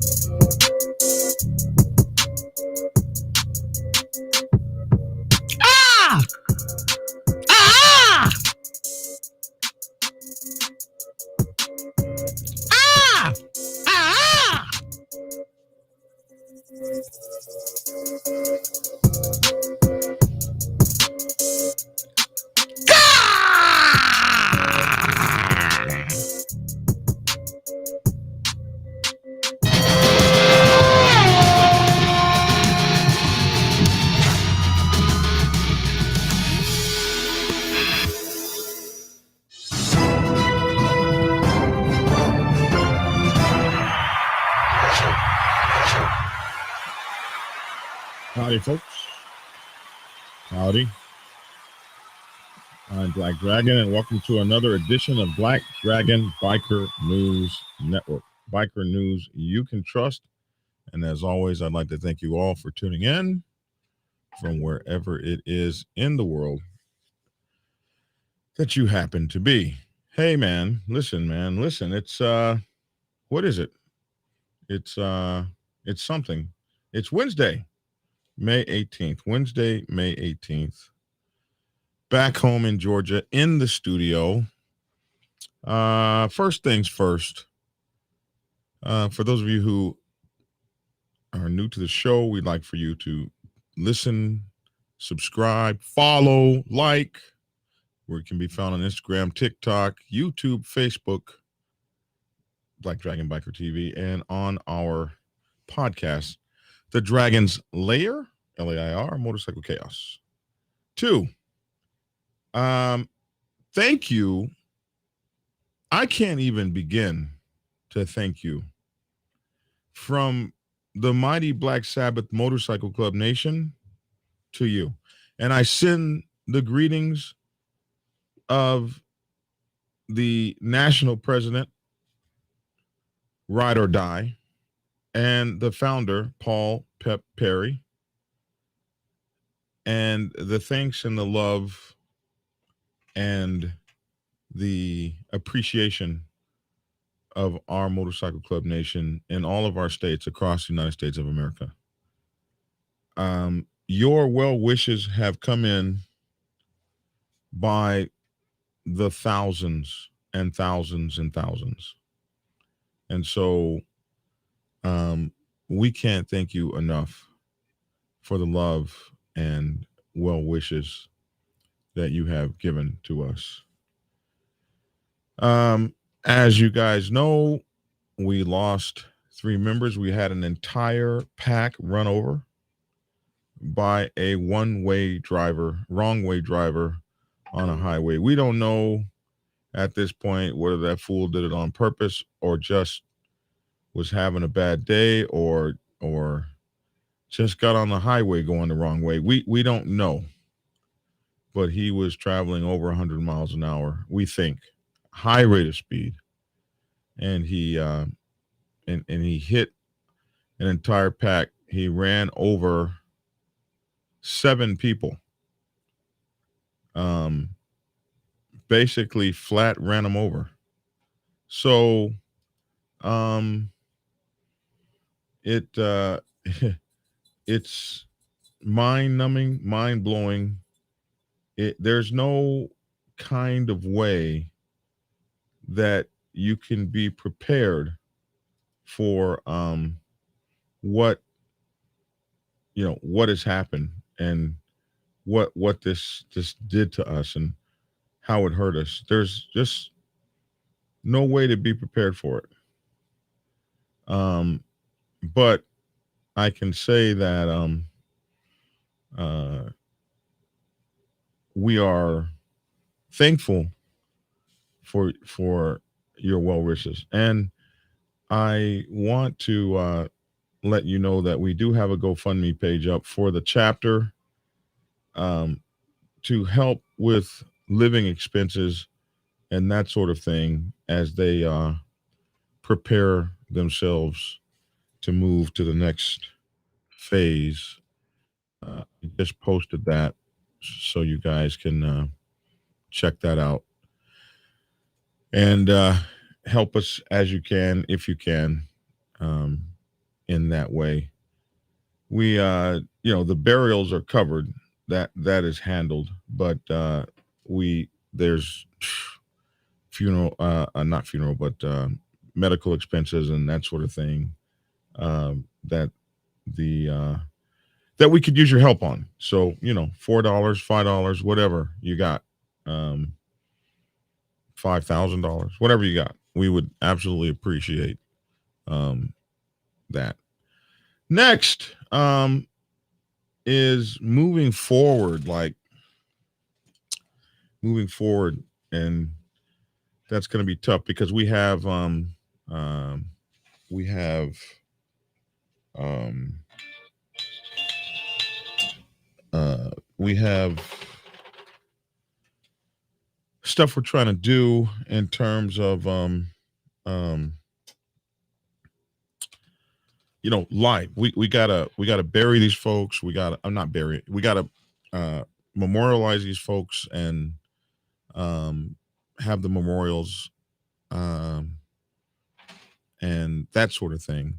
Ah! Ah! Ah! Ah! Howdy, folks. Howdy. I'm Black Dragon, and welcome to another edition of Black Dragon Biker News Network. Biker news you can trust. And as always, I'd like to thank you all for tuning in from wherever it is in the world that you happen to be. Hey, man. Listen. It's, what is it? It's something. It's Wednesday. May 18th, Wednesday, May 18th. Back home in Georgia in the studio. First things first. For those of you who are new to the show, we'd like for you to listen, subscribe, follow, like, where it can be found on Instagram, TikTok, YouTube, Facebook, Black Dragon Biker TV, and on our podcast, The Dragon's Lair, Lair, Motorcycle Chaos. 2, thank you. I can't even begin to thank you. From the mighty Black Sabbath Motorcycle Club Nation to you. And I send the greetings of the national president, Ride or Die, and the founder, Paul Pep Perry, and the thanks and the love and the appreciation of our Motorcycle Club Nation in all of our states across the United States of America. Your well wishes have come in by the thousands and thousands and thousands. And so we can't thank you enough for the love and well wishes that you have given to us. As you guys know, we lost 3 members. We had an entire pack run over by a wrong way driver on a highway. We don't know at this point whether that fool did it on purpose or just was having a bad day or just got on the highway going the wrong way. We don't know. But he was traveling over 100 miles an hour, we think. High rate of speed, and he he hit an entire pack. He ran over 7 people. Basically flat ran them over. So it's mind-numbing, mind-blowing. There's no kind of way that you can be prepared for what has happened and what this did to us and how it hurt us. There's just no way to be prepared for it. But I can say that we are thankful for your well wishes, and I want to let you know that we do have a GoFundMe page up for the chapter to help with living expenses and that sort of thing as they prepare themselves to move to the next phase. I just posted that so you guys can check that out and help us as you can, if you can. that way. We the burials are covered. That is handled, but there's funeral, not funeral, but medical expenses and that sort of thing, that that we could use your help on. So, $4, $5, whatever you got, $5,000, whatever you got, we would absolutely appreciate that. Next is moving forward, and that's going to be tough because we have stuff we're trying to do in terms of life. We gotta bury these folks. We gotta memorialize these folks and have the memorials and that sort of thing.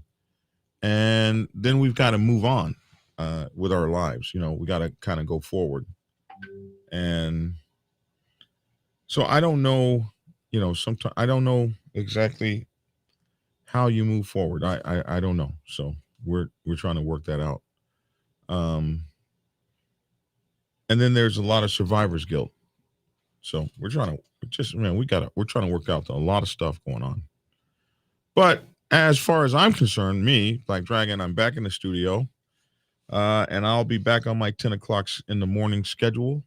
And then we've got to move on with our lives. We got to kind of go forward. And so I don't know, sometimes I don't know exactly how you move forward. I don't know. So we're trying to work that out. And then there's a lot of survivor's guilt. So we're trying to work out a lot of stuff going on. But as far as I'm concerned, me, Black Dragon, I'm back in the studio. And I'll be back on my 10 o'clock in the morning schedule.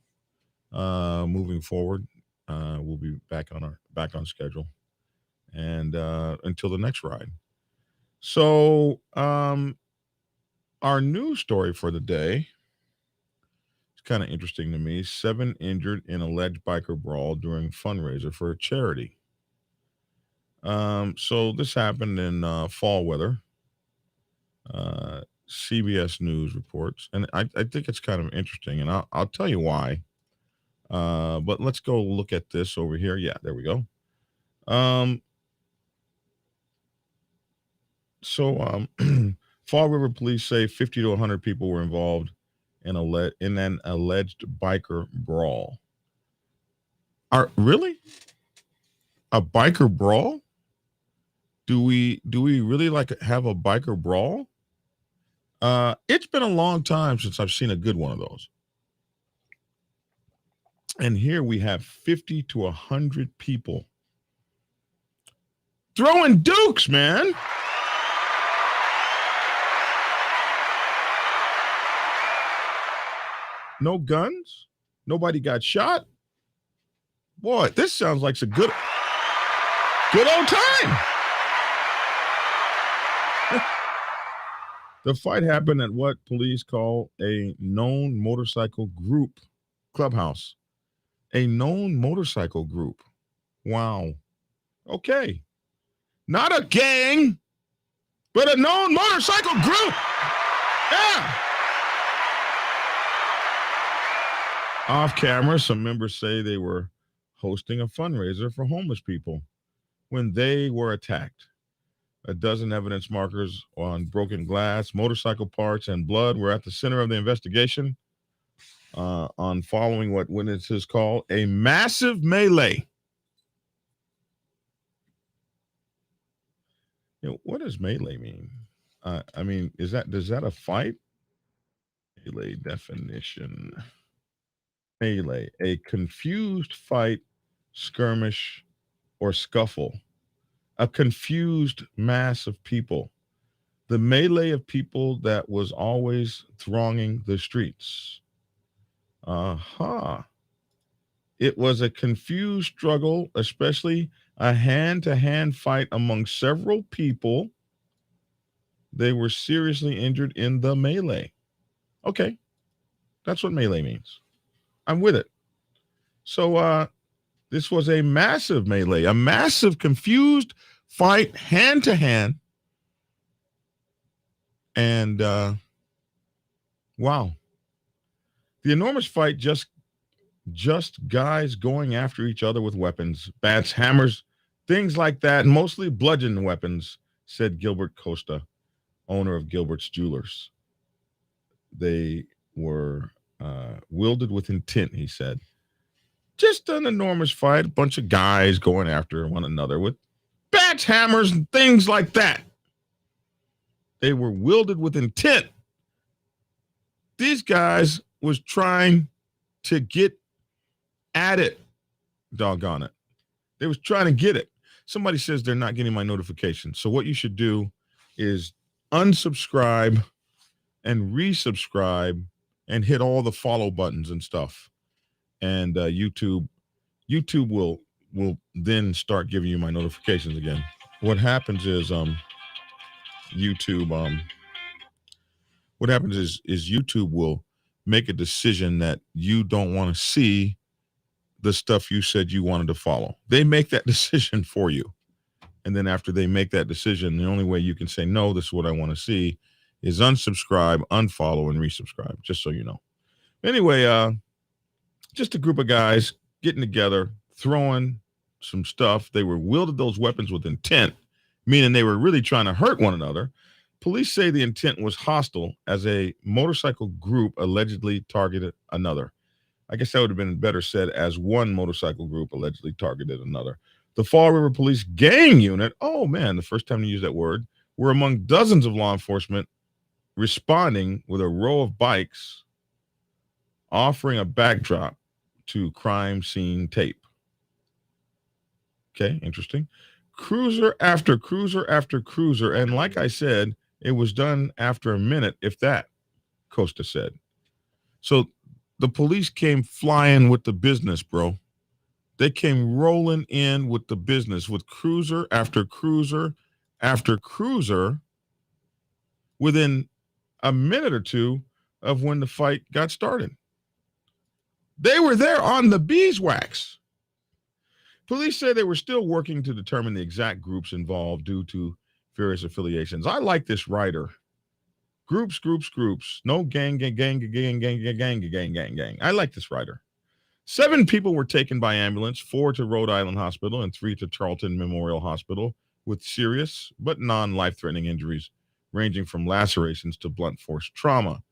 Moving forward, we'll be back on schedule, and until the next ride. So, our news story for the day is kind of interesting to me. 7 injured in alleged biker brawl during fundraiser for a charity. So this happened in fall weather. CBS News reports, and I think it's kind of interesting, and I'll tell you why. But let's go look at this over here. Yeah, there we go. Fall River police say 50 to 100 people were involved in an alleged biker brawl. Really? A biker brawl? Do we really have a biker brawl? It's been a long time since I've seen a good one of those. And here we have 50 to 100 people throwing dukes, man. No guns. Nobody got shot. Boy, this sounds like a good old time. The fight happened at what police call a known motorcycle group, Clubhouse. A known motorcycle group. Wow. Okay. Not a gang, but a known motorcycle group. Yeah. Off camera, some members say they were hosting a fundraiser for homeless people when they were attacked. A dozen evidence markers on broken glass, motorcycle parts, and blood were at the center of the investigation on following what witnesses call a massive melee. What does melee mean? Does that a fight? Melee definition. Melee, a confused fight, skirmish, or scuffle. A confused mass of people. The melee of people that was always thronging the streets. It was a confused struggle, especially a hand-to-hand fight among several people. They were seriously injured in the melee. Okay, that's what melee means. I'm with it. So this was a massive melee, a massive confused fight, hand-to-hand. And wow. The enormous fight, just guys going after each other with weapons, bats, hammers, things like that, mostly bludgeon weapons, said Gilbert Costa, owner of Gilbert's Jewelers. They were wielded with intent, he said. Just an enormous fight, a bunch of guys going after one another with bats, hammers, and things like that. They were wielded with intent. These guys was trying to get at it. Doggone it. They was trying to get it. Somebody says they're not getting my notifications. So what you should do is unsubscribe and resubscribe and hit all the follow buttons and stuff. And YouTube will then start giving you my notifications again. What happens is YouTube YouTube will make a decision that you don't want to see the stuff you said you wanted to follow. They make that decision for you. And then after they make that decision, the only way you can say, no, this is what I want to see, is unsubscribe, unfollow, and resubscribe, just so you know. Anyway, just a group of guys getting together, throwing some stuff. They were wielded those weapons with intent, meaning they were really trying to hurt one another. Police say the intent was hostile as a motorcycle group allegedly targeted another. I guess that would have been better said as one motorcycle group allegedly targeted another. The Fall River Police Gang Unit, oh man, the first time to use that word, were among dozens of law enforcement responding with a row of bikes offering a backdrop to crime scene tape. Okay, interesting. Cruiser after cruiser after cruiser. And like I said, it was done after a minute, if that, Costa said. So the police came flying with the business, bro. They came rolling in with the business with cruiser after cruiser after cruiser within a minute or two of when the fight got started. They were there on the beeswax. Police say they were still working to determine the exact groups involved due to various affiliations. I like this writer. Groups. No gang. I like this writer. 7 people were taken by ambulance, 4 to Rhode Island Hospital and 3 to Charlton Memorial Hospital with serious but non-life-threatening injuries, ranging from lacerations to blunt force trauma.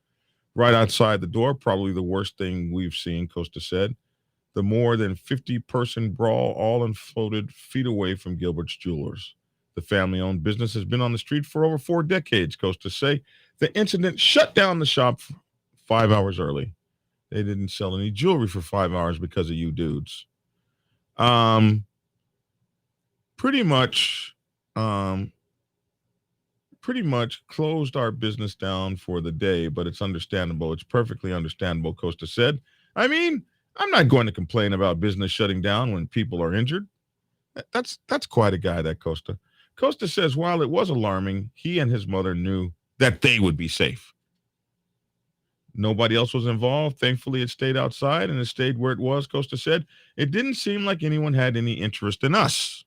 Right outside the door, probably the worst thing we've seen, Costa said. The more than 50-person brawl all unfolded feet away from Gilbert's Jewelers. The family-owned business has been on the street for over 4 decades, Costa say. The incident shut down the shop 5 hours early. They didn't sell any jewelry for 5 hours because of you dudes. Pretty much closed our business down for the day, but it's understandable. It's perfectly understandable, Costa said. I mean, I'm not going to complain about business shutting down when people are injured. That's quite a guy, that Costa. Costa says while it was alarming, he and his mother knew that they would be safe. Nobody else was involved. Thankfully, it stayed outside and it stayed where it was, Costa said. It didn't seem like anyone had any interest in us.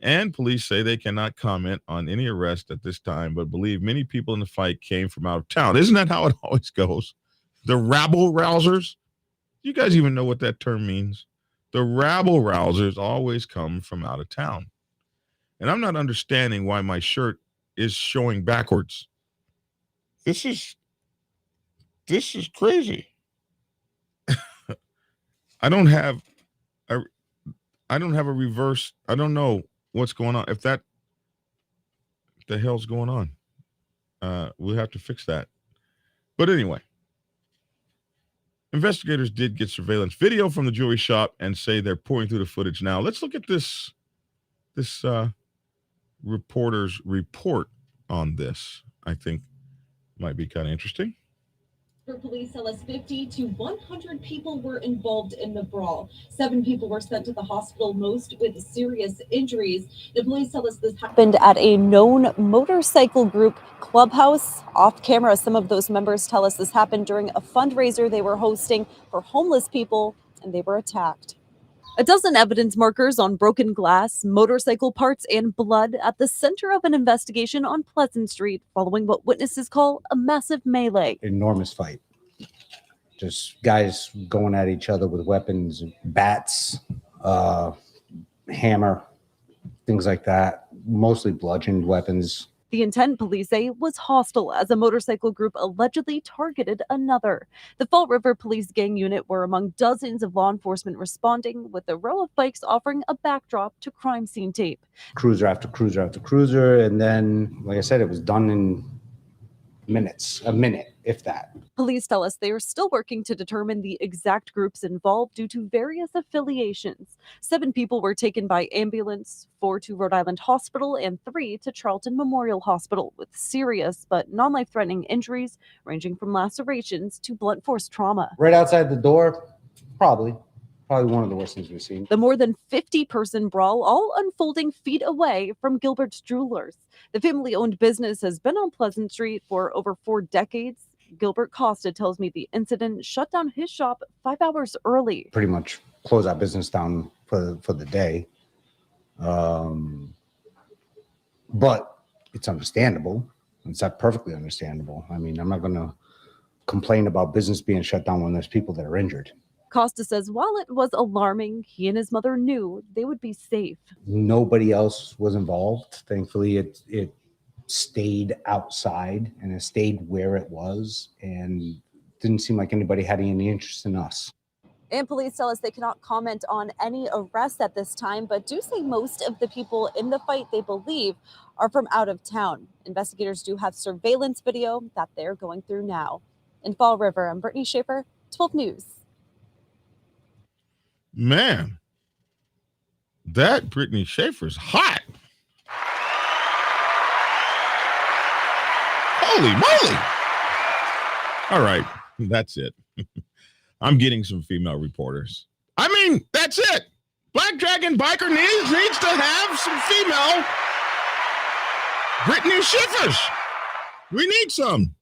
And police say they cannot comment on any arrest at this time, but believe many people in the fight came from out of town. Isn't that how it always goes? The rabble rousers? You guys even know what that term means? The rabble rousers always come from out of town. And I'm not understanding why my shirt is showing backwards. This is crazy. I don't have a reverse. I don't know what's going on. If the hell's going on, we'll have to fix that. But anyway, investigators did get surveillance video from the jewelry shop and say they're pouring through the footage now. Let's look at this reporter's report on this. I think might be kind of interesting. Police tell us 50 to 100 people were involved in the brawl. 7 people were sent to the hospital, most with serious injuries. The police tell us this happened at a known motorcycle group, Clubhouse. Off camera, some of those members tell us this happened during a fundraiser they were hosting for homeless people, and they were attacked. A dozen evidence markers on broken glass, motorcycle parts, and blood at the center of an investigation on Pleasant Street following what witnesses call a massive melee. Enormous fight. Just guys going at each other with weapons, bats, hammer, things like that. Mostly bludgeoned weapons. The intent, police say, was hostile as a motorcycle group allegedly targeted another. The Fall River Police Gang Unit were among dozens of law enforcement responding, with a row of bikes offering a backdrop to crime scene tape. Cruiser after cruiser after cruiser, and then, like I said, it was done in minutes, a minute, if that. Police tell us they are still working to determine the exact groups involved due to various affiliations. 7 people were taken by ambulance, 4 to Rhode Island Hospital, and 3 to Charlton Memorial Hospital with serious but non-life-threatening injuries ranging from lacerations to blunt force trauma. Right outside the door, probably one of the worst things we've seen. The more than 50-person brawl all unfolding feet away from Gilbert's Jewelers. The family-owned business has been on Pleasant Street for over 4 decades. Gilbert Costa tells me the incident shut down his shop 5 hours early. Pretty much close our business down for the day. But it's understandable. It's not perfectly understandable. I mean, I'm not going to complain about business being shut down when there's people that are injured. Costa says while it was alarming, he and his mother knew they would be safe. Nobody else was involved. Thankfully, it stayed outside and it stayed where it was, and didn't seem like anybody had any interest in us. And police tell us they cannot comment on any arrests at this time, but do say most of the people in the fight they believe are from out of town. Investigators do have surveillance video that they're going through now. In Fall River, I'm Brittany Schaefer, 12 News. Man, that Brittany Schaefer's hot. Holy moly. All right, that's it. I'm getting some female reporters. I mean, that's it. Black Dragon Biker needs to have some female Brittany Schaefers. We need some.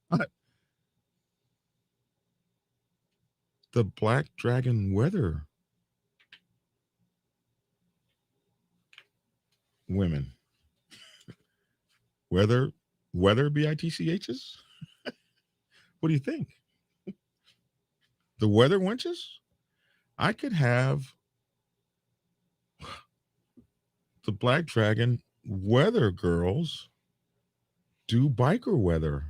The Black Dragon weather women. Weather BITCHs? What do you think? The weather wenches? I could have the Black Dragon weather girls do biker weather.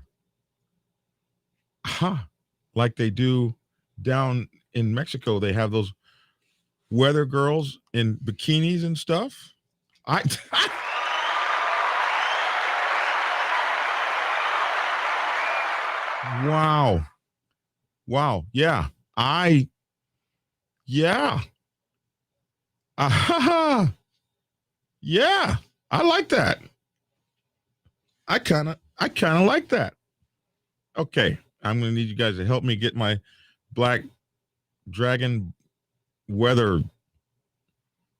Like they do down in Mexico. They have those weather girls in bikinis and stuff. Wow. Yeah. Yeah. Yeah. I like that. I kind of like that. Okay. I'm going to need you guys to help me get my Black Dragon weather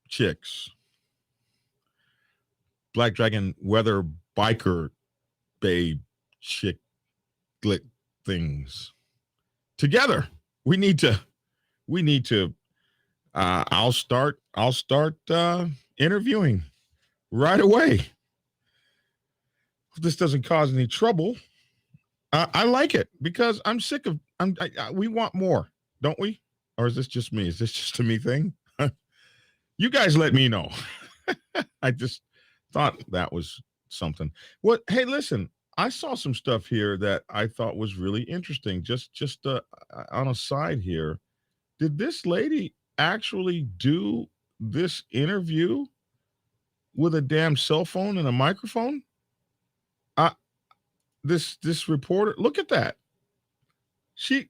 chicks. Black Dragon weather biker babe chick things together. We need to I'll start interviewing right away. If this doesn't cause any trouble, I like it because I'm sick of we want more, don't we? Or is this just me? Is this just a me thing? You guys let me know. I just thought that was something. What? Hey, listen, I saw some stuff here that I thought was really interesting. Just on a side here, did this lady actually do this interview with a damn cell phone and a microphone? This reporter, look at that. She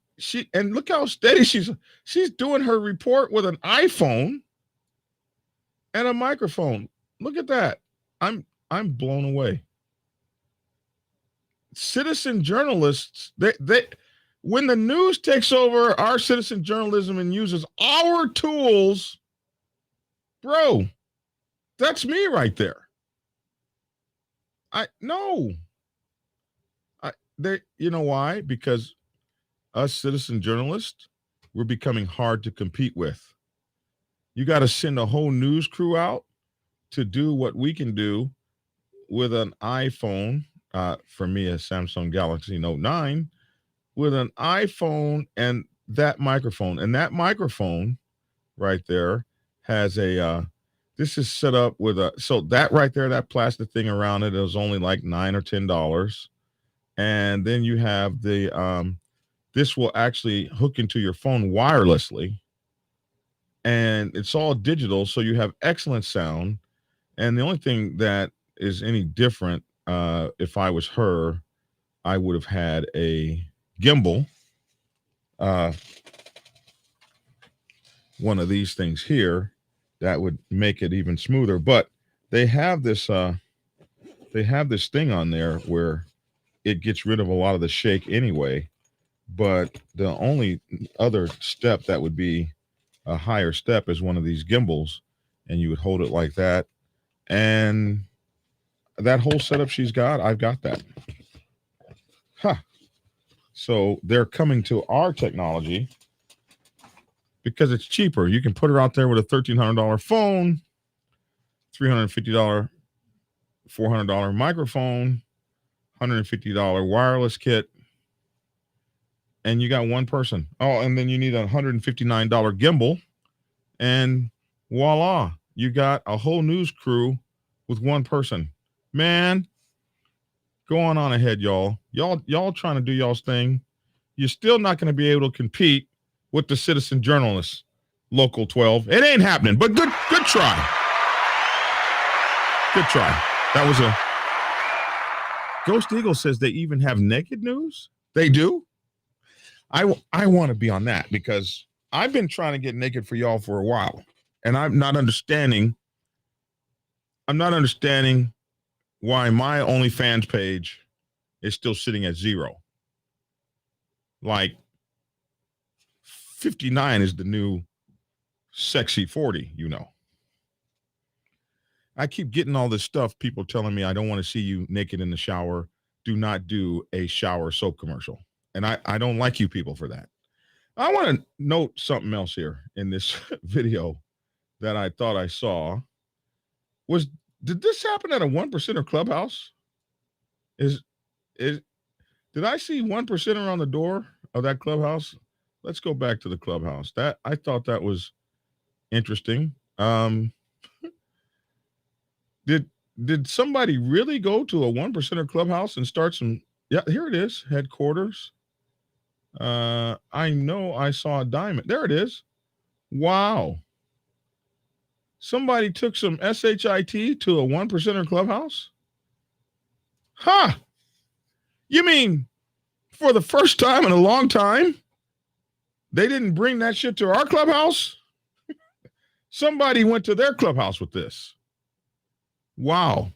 and look how steady she's doing her report with an iPhone and a microphone. Look at that. I'm blown away. Citizen journalists, they when the news takes over our citizen journalism and uses our tools, bro, that's me right there. You know why? Because us citizen journalists, we're becoming hard to compete with. You got to send a whole news crew out to do what we can do with an iPhone. For me, a Samsung Galaxy Note 9 with an iPhone and that microphone. And that microphone right there has a This is set up with so that right there, that plastic thing around it is only like $9 or $10. And then you have the, this will actually hook into your phone wirelessly. And it's all digital. So you have excellent sound. And the only thing that is any different, if I was her, I would have had a gimbal, one of these things here that would make it even smoother. But they have this thing on there where it gets rid of a lot of the shake anyway. But the only other step that would be a higher step is one of these gimbals, and you would hold it like that. And that whole setup she's got, I've got that. Huh. So they're coming to our technology because it's cheaper. You can put her out there with a $1,300 phone, $350, $400 microphone, $150 wireless kit, and you got one person. Oh, and then you need a $159 gimbal, and voila, you got a whole news crew with one person. Man, go on ahead, y'all. Y'all trying to do y'all's thing. You're still not going to be able to compete with the citizen journalists, Local 12. It ain't happening, but good try. Good try. That was a Ghost Eagle says they even have naked news. They do. I want to be on that because I've been trying to get naked for y'all for a while, and I'm not understanding why my OnlyFans page is still sitting at 0. Like 59 is the new sexy 40, you know. I keep getting all this stuff, people telling me I don't want to see you naked in the shower. Do not do a shower soap commercial. And I don't like you people for that. I want to note something else here in this video that I thought I saw. Did this happen at a 1%er Clubhouse? Did I see 1%er on the door of that Clubhouse? Let's go back to the Clubhouse. That I thought that was interesting. Did somebody really go to a 1%er Clubhouse and start some? Yeah, here it is, headquarters. I know I saw a diamond. There it is. Wow. Somebody took some SHIT to a 1%er Clubhouse? Huh. You mean for the first time in a long time, they didn't bring that shit to our Clubhouse? Somebody went to their Clubhouse with this. Wow.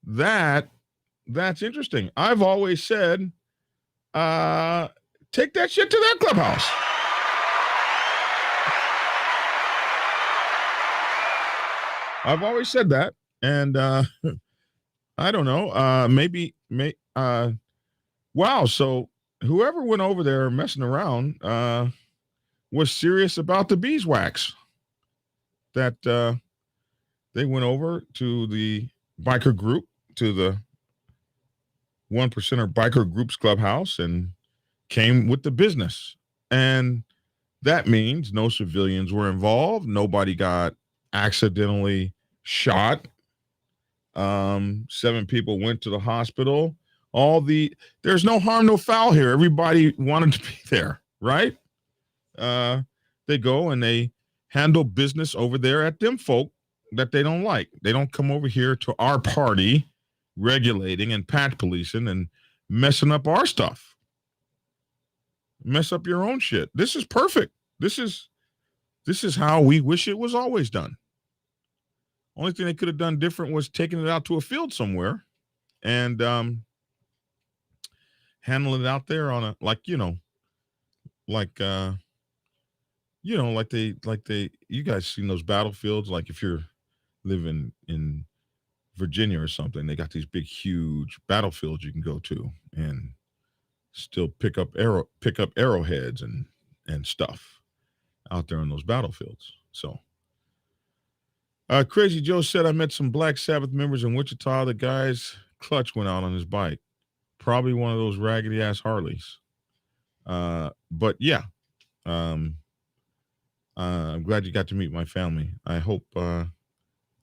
That's interesting. I've always said, take that shit to their Clubhouse. I've always said that. And I don't know. Wow. So whoever went over there messing around was serious about the beeswax. That they went over to the biker group, to the 1%er biker group's Clubhouse, and came with the business. And that means no civilians were involved. Nobody got accidentally shot. 7 people went to the hospital. There's no harm, no foul here. Everybody wanted to be there, right? They go and they handle business over there at them folk that they don't like. They don't come over here to our party regulating and patch policing and messing up our stuff. Mess up your own shit. This is perfect. This is how we wish it was always done. Only thing they could have done different was taking it out to a field somewhere and handling it out there on a, you guys seen those battlefields? Like if you're living in Virginia or something, they got these big, huge battlefields you can go to and still pick up arrowheads and stuff out there on those battlefields. So Crazy Joe said, I met some Black Sabbath members in Wichita. The guy's clutch went out on his bike. Probably one of those raggedy ass Harleys. But yeah, I'm glad you got to meet my family. I hope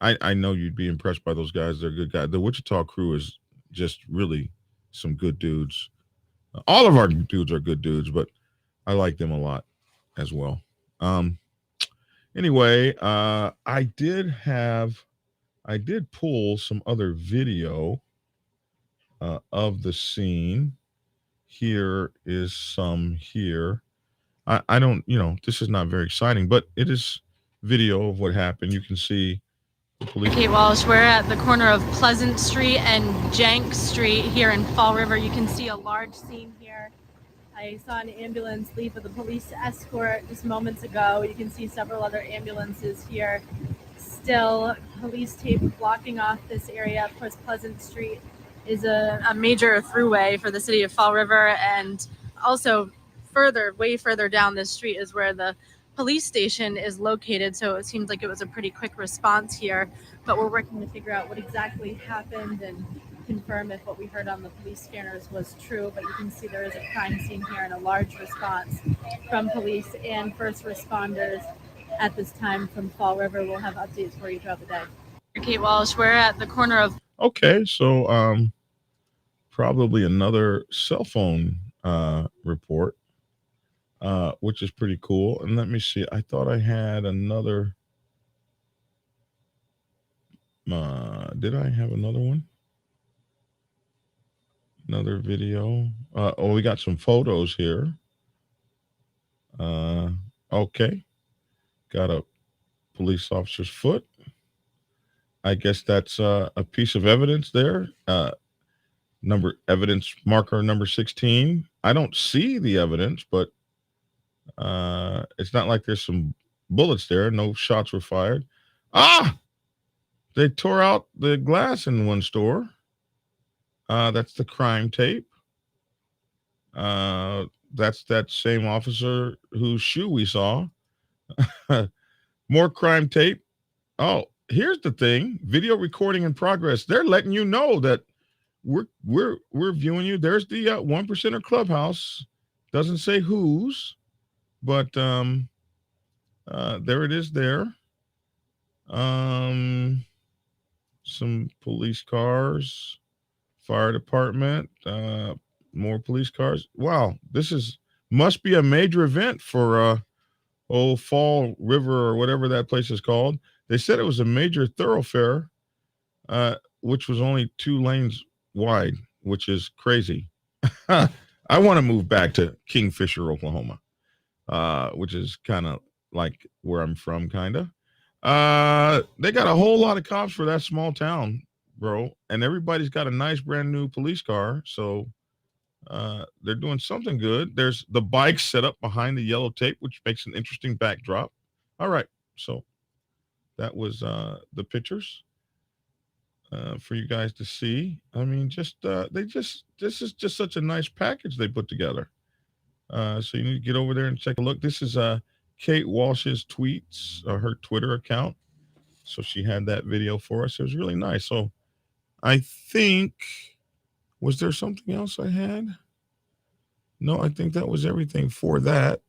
I know you'd be impressed by those guys. They're good guys. The Wichita crew is just really some good dudes. All of our dudes are good dudes, but I like them a lot as well. Anyway, I did pull some other video of the scene. Here is some here. I don't, this is not very exciting, but it is video of what happened. You can see the police. Kate Walsh, we're at the corner of Pleasant Street and Jank Street here in Fall River. You can see a large scene here. I saw an ambulance leave with a police escort just moments ago. You can see several other ambulances here. Still, police tape blocking off this area. Of course, Pleasant Street is a major throughway for the city of Fall River, and also way further down this street is where the police station is located, so it seems like it was a pretty quick response here, but we're working to figure out what exactly happened and confirm if what we heard on the police scanners was true. But you can see there is a crime scene here and a large response from police and first responders at this time from Fall River. We'll have updates for you throughout the day. Kate Walsh, we're at the corner of... Okay, so probably another cell phone report, which is pretty cool. And let me see, I thought I had another. Did I have another one? Another video. We got some photos here. Okay. Got a police officer's foot. I guess that's a piece of evidence there. Evidence marker number 16. I don't see the evidence, but it's not like there's some bullets there. No shots were fired. They tore out the glass in one store. That's the crime tape. That's that same officer whose shoe we saw. More crime tape. Oh, here's the thing. Video recording in progress. They're letting you know that we're viewing you. There's the 1%er Clubhouse. Doesn't say whose, but there it is there. Some police cars, fire department, more police cars. Wow, must be a major event for Fall River or whatever that place is called. They said it was a major thoroughfare, which was only 2 lanes wide, which is crazy. I want to move back to Kingfisher, Oklahoma, which is kind of like where I'm from, kind of. They got a whole lot of cops for that small town, bro, and everybody's got a nice brand new police car, so they're doing something good. There's the bikes set up behind the yellow tape, which makes an interesting backdrop. All right, so that was the pictures for you guys to see. I mean, this is just such a nice package they put together. So you need to get over there and take a look. This is Kate Walsh's tweets, her Twitter account. So she had that video for us. It was really nice. So I think, was there something else I had? No, I think that was everything for that.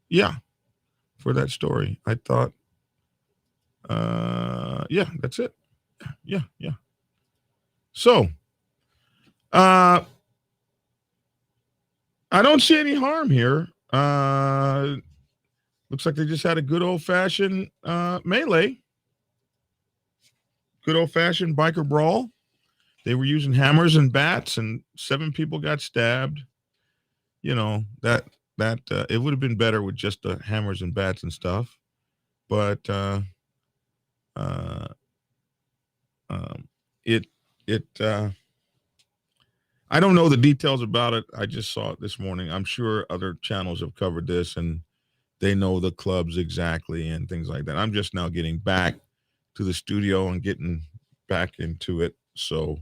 Yeah, for that story. I thought, yeah, that's it. Yeah. So, I don't see any harm here. Looks like they just had a good old-fashioned melee. Good old-fashioned biker brawl. They were using hammers and bats, and 7 people got stabbed. You know, that it would have been better with just the hammers and bats and stuff. But I don't know the details about it. I just saw it this morning. I'm sure other channels have covered this and they know the clubs exactly and things like that. I'm just now getting back to the studio and getting back into it. So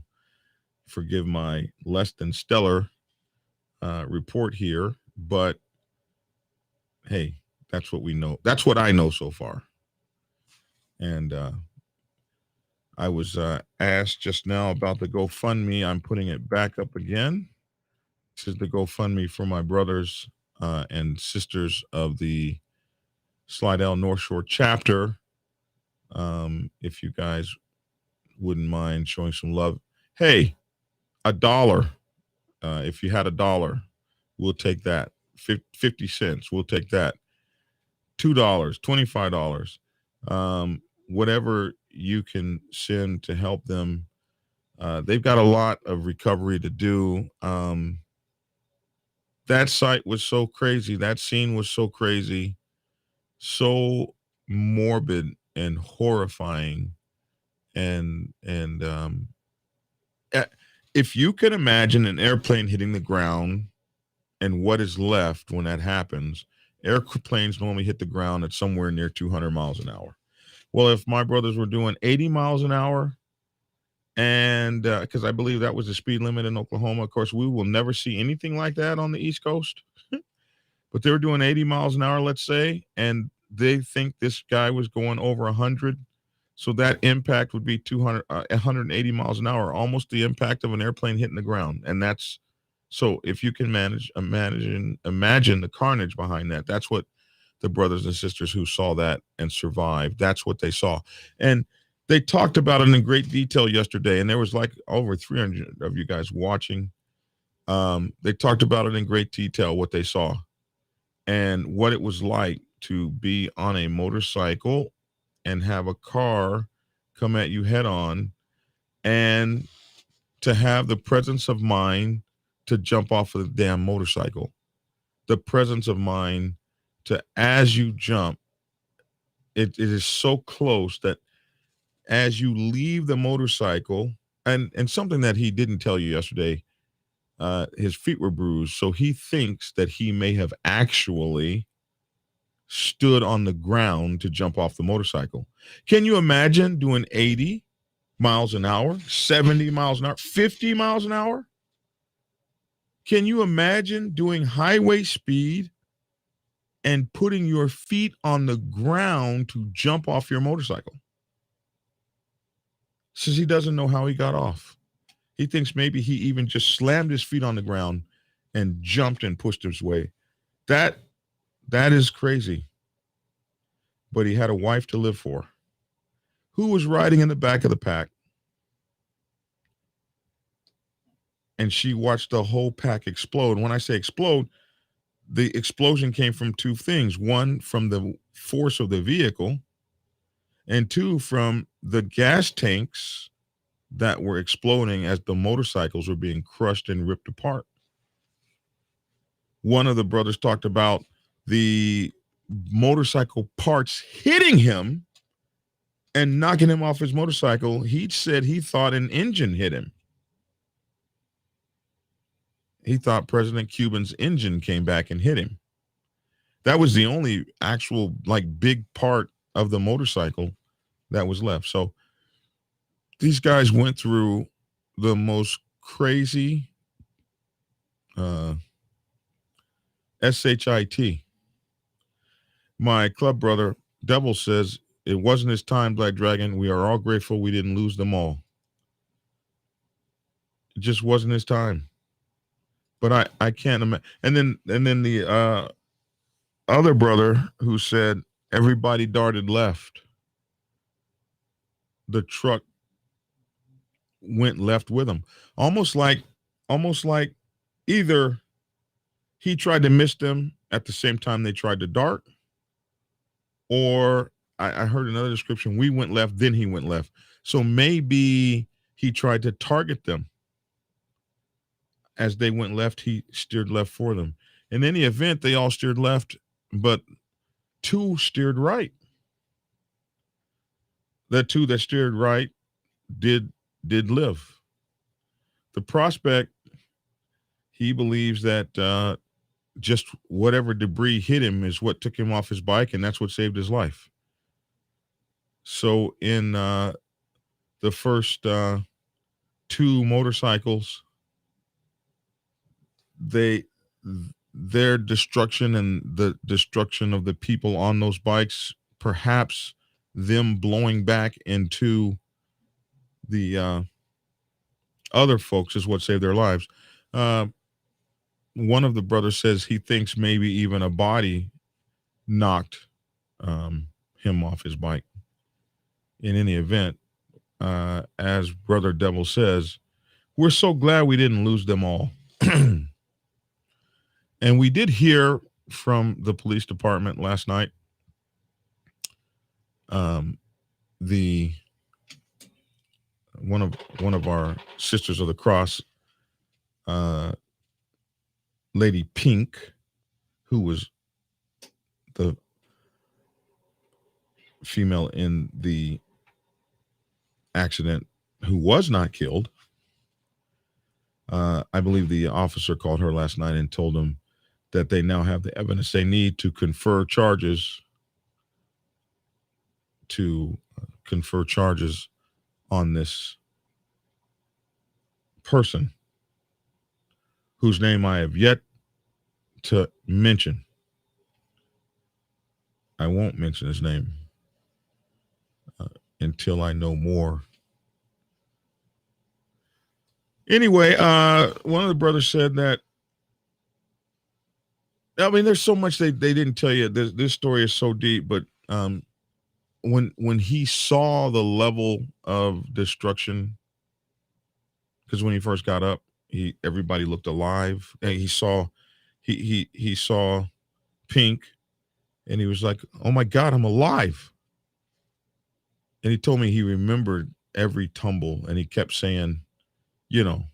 forgive my less than stellar report here, but hey, that's what we know. That's what I know so far. And I was asked just now about the GoFundMe. I'm putting it back up again. This is the GoFundMe for my brothers and sisters of the Slidell North Shore chapter If you guys wouldn't mind showing some love. Hey, $1. If you had $1, we'll take that. 50 cents, we'll take that. $2, $25, whatever you can send to help them. They've got a lot of recovery to do. That site was so crazy. That scene was so crazy, so morbid and horrifying. And if you can imagine an airplane hitting the ground and what is left when that happens, airplanes normally hit the ground at somewhere near 200 miles an hour. Well, if my brothers were doing 80 miles an hour, and because I believe that was the speed limit in Oklahoma, of course, we will never see anything like that on the East Coast. But they were doing 80 miles an hour, let's say, and they think this guy was going over 100. So that impact would be 180 miles an hour, almost the impact of an airplane hitting the ground. And that's, so if you can imagine the carnage behind that. That's what the brothers and sisters who saw that and survived, that's what they saw. And they talked about it in great detail yesterday, and there was like over 300 of you guys watching. They talked about it in great detail, what they saw and what it was like to be on a motorcycle and have a car come at you head on, and to have the presence of mind to jump off of the damn motorcycle. The presence of mind to, as you jump, it is so close that as you leave the motorcycle, and something that he didn't tell you yesterday, his feet were bruised, so he thinks that he may have actually stood on the ground to jump off the motorcycle. Can you imagine doing 80 miles an hour, 70 miles an hour, 50 miles an hour? Can you imagine doing highway speed and putting your feet on the ground to jump off your motorcycle? Says he doesn't know how he got off. He thinks maybe he even just slammed his feet on the ground and jumped and pushed his way. That is crazy. But he had a wife to live for, who was riding in the back of the pack. And she watched the whole pack explode. When I say explode, the explosion came from two things. One, from the force of the vehicle, and two, from the gas tanks that were exploding as the motorcycles were being crushed and ripped apart. One of the brothers talked about the motorcycle parts hitting him and knocking him off his motorcycle. He said he thought an engine hit him. He thought President Cuban's engine came back and hit him. That was the only actual big part of the motorcycle that was left. So these guys went through the most crazy SHIT. My club brother, Devil, says, it wasn't his time, Black Dragon. We are all grateful we didn't lose them all. It just wasn't his time. But I can't imagine. And then the other brother who said everybody darted left. The truck went left with him. Almost like either he tried to miss them at the same time they tried to dart, or I heard another description, we went left, then he went left. So maybe he tried to target them. As they went left, he steered left for them. In any event, they all steered left, but two steered right. The two that steered right did live. The prospect, he believes that just whatever debris hit him is what took him off his bike, and that's what saved his life. So in the first two motorcycles, their destruction and the destruction of the people on those bikes, perhaps them blowing back into the other folks, is what saved their lives. One of the brothers says he thinks maybe even a body knocked him off his bike. in any event, as Brother Devil says, we're so glad we didn't lose them all. And we did hear from the police department last night. The one of our Sisters of the Cross, Lady Pink, who was the female in the accident who was not killed. I believe the officer called her last night and told them that they now have the evidence they need to confer charges on this person whose name I have yet to mention. I won't mention his name until I know more. Anyway, one of the brothers said that, I mean, there's so much they didn't tell you. This story is so deep, but when he saw the level of destruction, because when he first got up, everybody looked alive, and he saw Pink, and he was like, "Oh my God, I'm alive!" And he told me he remembered every tumble, and he kept saying, you know,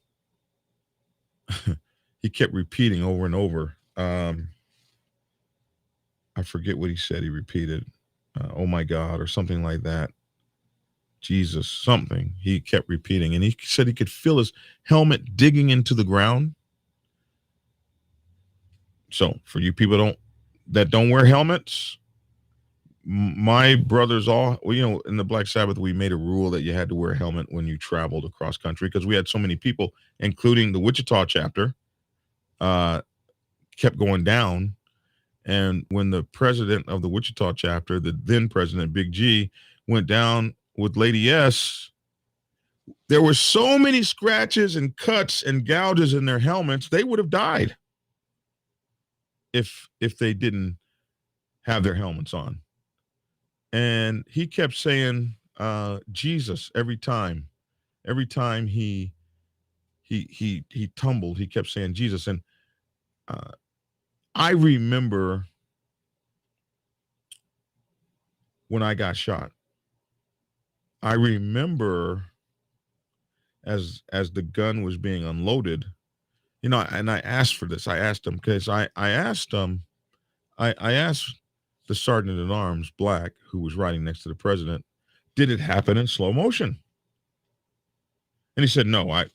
he kept repeating over and over. I forget what he said. He repeated, "Oh my God," or something like that. Jesus, something. He kept repeating, and he said he could feel his helmet digging into the ground. So for you people that don't wear helmets, my brothers all, in the Black Sabbath, we made a rule that you had to wear a helmet when you traveled across country, because we had so many people, including the Wichita chapter, kept going down. And when the president of the Wichita chapter, the then president, Big G, went down with Lady S, there were so many scratches and cuts and gouges in their helmets, they would have died if they didn't have their helmets on. And he kept saying Jesus every time he tumbled, he kept saying Jesus. And I remember when I got shot. I remember as the gun was being unloaded, and I asked for this. I asked him, because I asked the sergeant at arms, Black, who was riding next to the president, did it happen in slow motion? And he said, no, I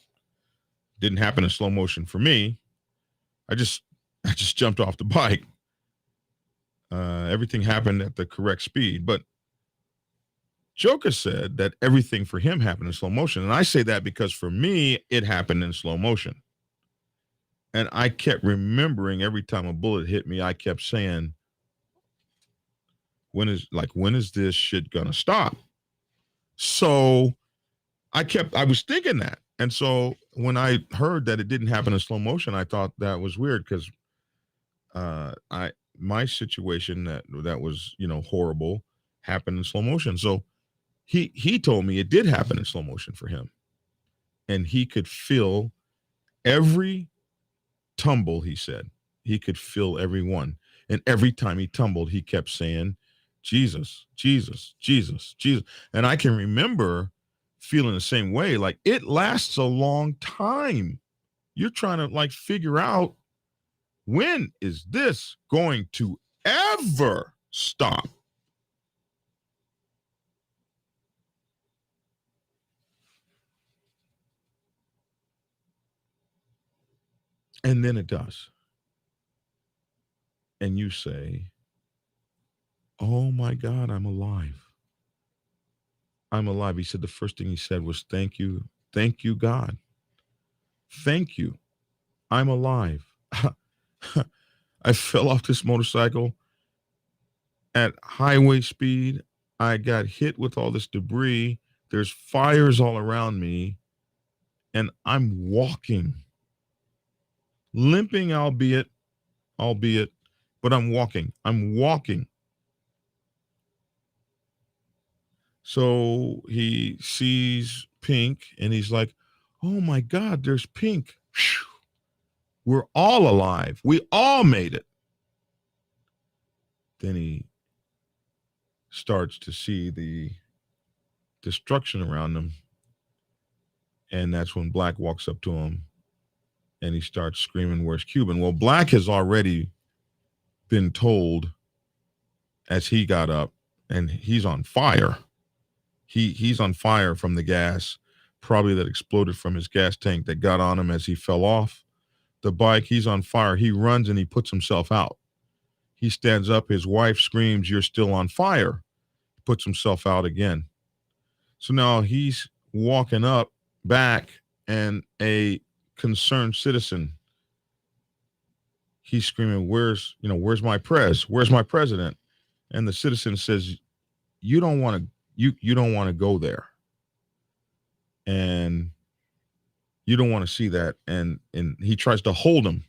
didn't happen in slow motion for me. I just jumped off the bike. Everything happened at the correct speed. But Joker said that everything for him happened in slow motion. And I say that because for me, it happened in slow motion. And I kept remembering every time a bullet hit me, I kept saying, when is this shit gonna stop? So I was thinking that. And so when I heard that it didn't happen in slow motion, I thought that was weird, because my situation that was, horrible, happened in slow motion. So he told me it did happen in slow motion for him. And he could feel every tumble, he said. He could feel every one. And every time he tumbled, he kept saying, Jesus, Jesus, Jesus, Jesus. And I can remember feeling the same way. Like, it lasts a long time. You're trying to figure out, when is this going to ever stop? And then it does. And you say, oh my God, I'm alive. I'm alive. He said the first thing he said was, thank you, God. Thank you. I'm alive. I fell off this motorcycle at highway speed. I got hit with all this debris. There's fires all around me. And I'm walking. Limping, albeit, but I'm walking. I'm walking. So he sees Pink and he's like, oh my God, there's Pink. Phew. We're all alive. We all made it. Then he starts to see the destruction around him. And that's when Black walks up to him and he starts screaming, where's Cuban? Well, Black has already been told as he got up, and he's on fire. He's on fire from the gas, probably that exploded from his gas tank that got on him as he fell off the bike. He's on fire. He runs and he puts himself out. He stands up. His wife screams, you're still on fire. Puts himself out again. So now he's walking up back, and a concerned citizen, he's screaming, where's my where's my president? And the citizen says, you don't want to go there, and you don't want to see that. And he tries to hold him.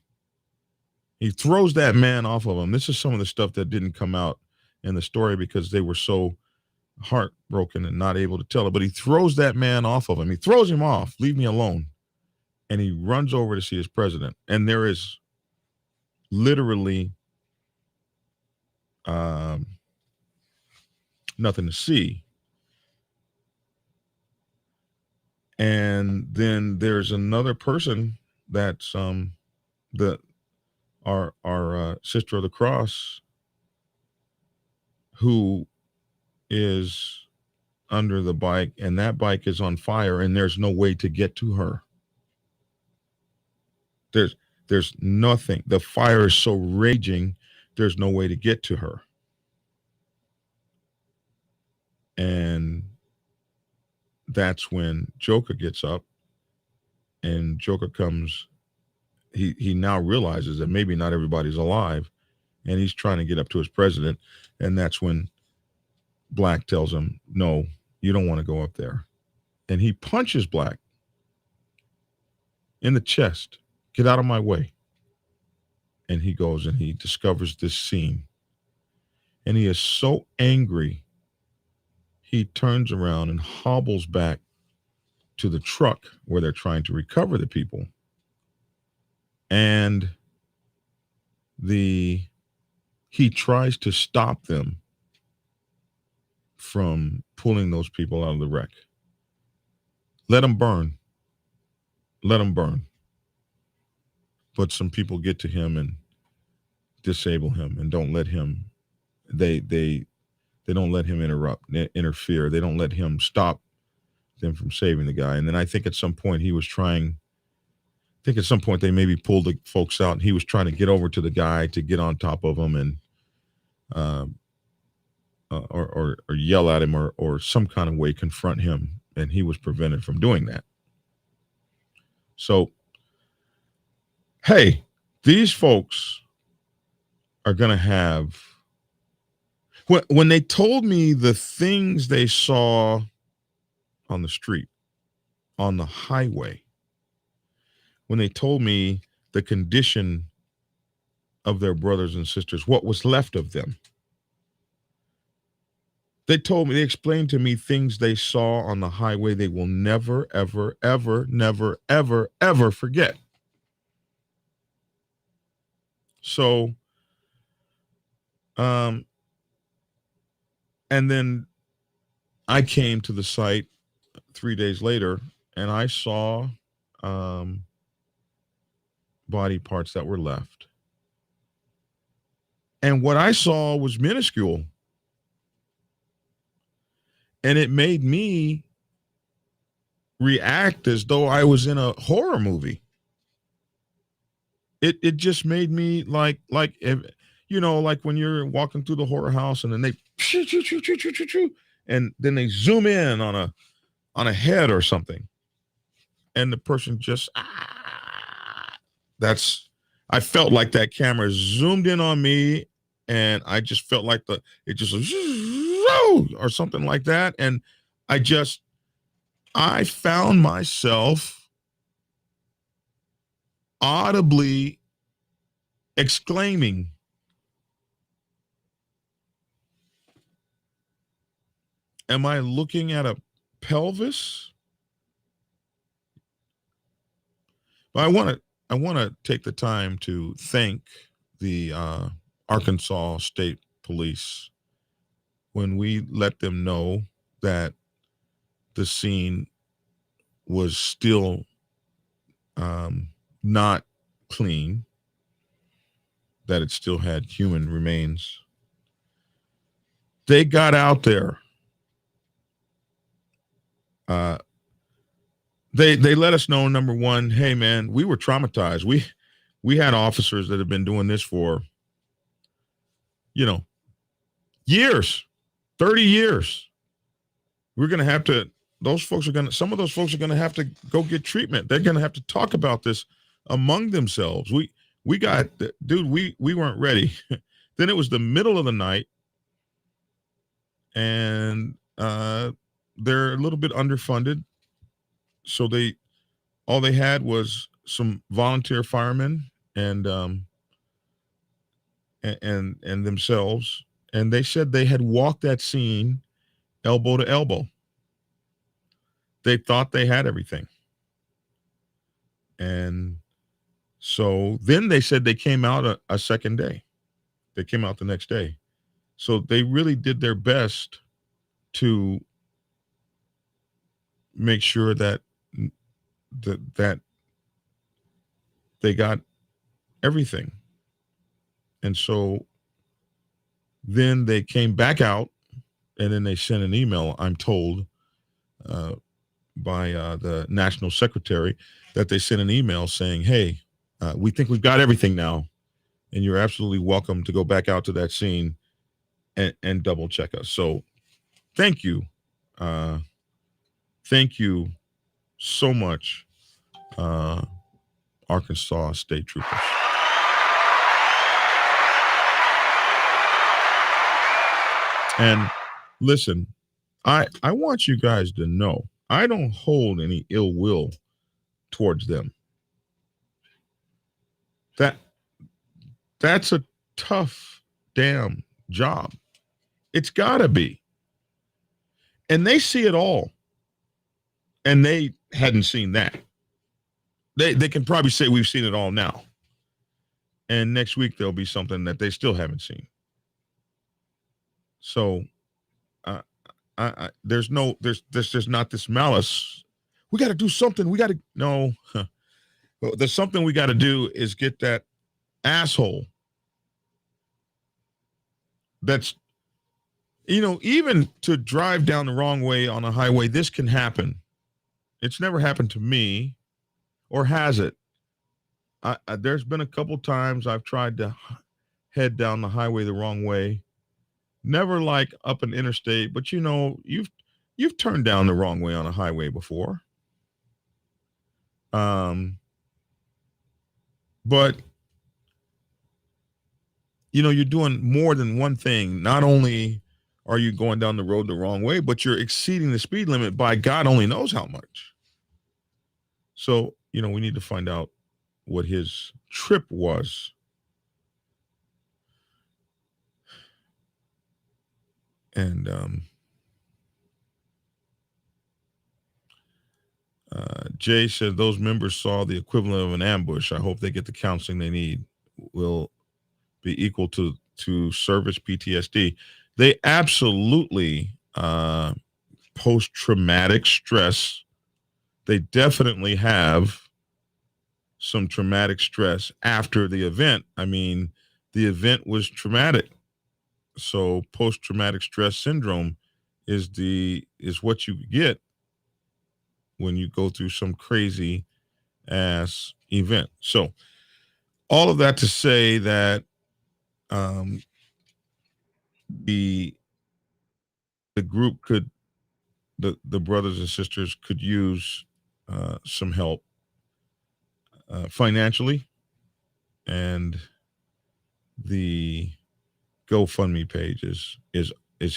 He throws that man off of him. This is some of the stuff that didn't come out in the story because they were so heartbroken and not able to tell it. But he throws that man off of him. He throws him off. Leave me alone. And he runs over to see his president. And there is literally nothing to see. And then there's another person that's our Sister of the Cross, who is under the bike, and that bike is on fire, and there's no way to get to her. There's nothing. The fire is so raging, there's no way to get to her. And that's when Joker gets up, and Joker comes. He now realizes that maybe not everybody's alive, and he's trying to get up to his president. And that's when Black tells him, no, you don't want to go up there. And he punches Black in the chest. Get out of my way. And he goes and he discovers this scene. And he is so angry, he turns around and hobbles back to the truck where they're trying to recover the people. And he tries to stop them from pulling those people out of the wreck. Let them burn. Let them burn. But some people get to him and disable him and don't let him. They don't let him interfere. They don't let him stop them from saving the guy. And then I think at some point they maybe pulled the folks out, and he was trying to get over to the guy to get on top of him and or yell at him or some kind of way confront him, and he was prevented from doing that. So, hey, these folks are going to have, when they told me the things they saw on the street, on the highway, when they told me the condition of their brothers and sisters, what was left of them, they explained to me things they saw on the highway they will never, ever, ever, never, ever, ever forget. So, and then I came to the site 3 days later, and I saw body parts that were left. And what I saw was minuscule. And it made me react as though I was in a horror movie. It just made me like if, like when you're walking through the horror house and then they and then they zoom in on a head or something, and the person just I felt like that camera zoomed in on me, and I just felt like it just or something like that, and I found myself audibly exclaiming. Am I looking at a pelvis? But I want to take the time to thank the Arkansas State Police when we let them know that the scene was still not clean, that it still had human remains. They got out there. They let us know, number one, hey man, we were traumatized. We had officers that have been doing this for, years, 30 years. We're going to have to, some of those folks are going to have to go get treatment. They're going to have to talk about this among themselves. We weren't ready. Then it was the middle of the night, and they're a little bit underfunded. So all they had was some volunteer firemen and themselves. And they said they had walked that scene elbow to elbow. They thought they had everything. And so then they said they came out a second day. They came out the next day. So they really did their best to make sure that they got everything. And so then they came back out, and then they sent an email, I'm told, by the national secretary, that they sent an email saying, hey, we think we've got everything now, and you're absolutely welcome to go back out to that scene and double check us. So thank you. Thank you so much, Arkansas State Troopers. And listen, I want you guys to know, I don't hold any ill will towards them. That's a tough damn job. It's gotta be. And they see it all. And they hadn't seen that. They can probably say we've seen it all now. And next week there'll be something that they still haven't seen. So there's just not this malice. We got to do something. No. There's something we got to do is get that asshole that's, even to drive down the wrong way on a highway, this can happen. It's never happened to me, or has it? There's been a couple times I've tried to head down the highway the wrong way. Never like up an interstate, but you've turned down the wrong way on a highway before. But you're doing more than one thing. Not only are you going down the road the wrong way, but you're exceeding the speed limit by God only knows how much. So, we need to find out what his trip was. And Jay said those members saw the equivalent of an ambush. I hope they get the counseling they need. Will be equal to service PTSD. They absolutely post-traumatic stress. They definitely have some traumatic stress after the event. I mean, the event was traumatic. So post-traumatic stress syndrome is what you get when you go through some crazy ass event. So all of that to say that the group the brothers and sisters could use some help financially, and the GoFundMe page is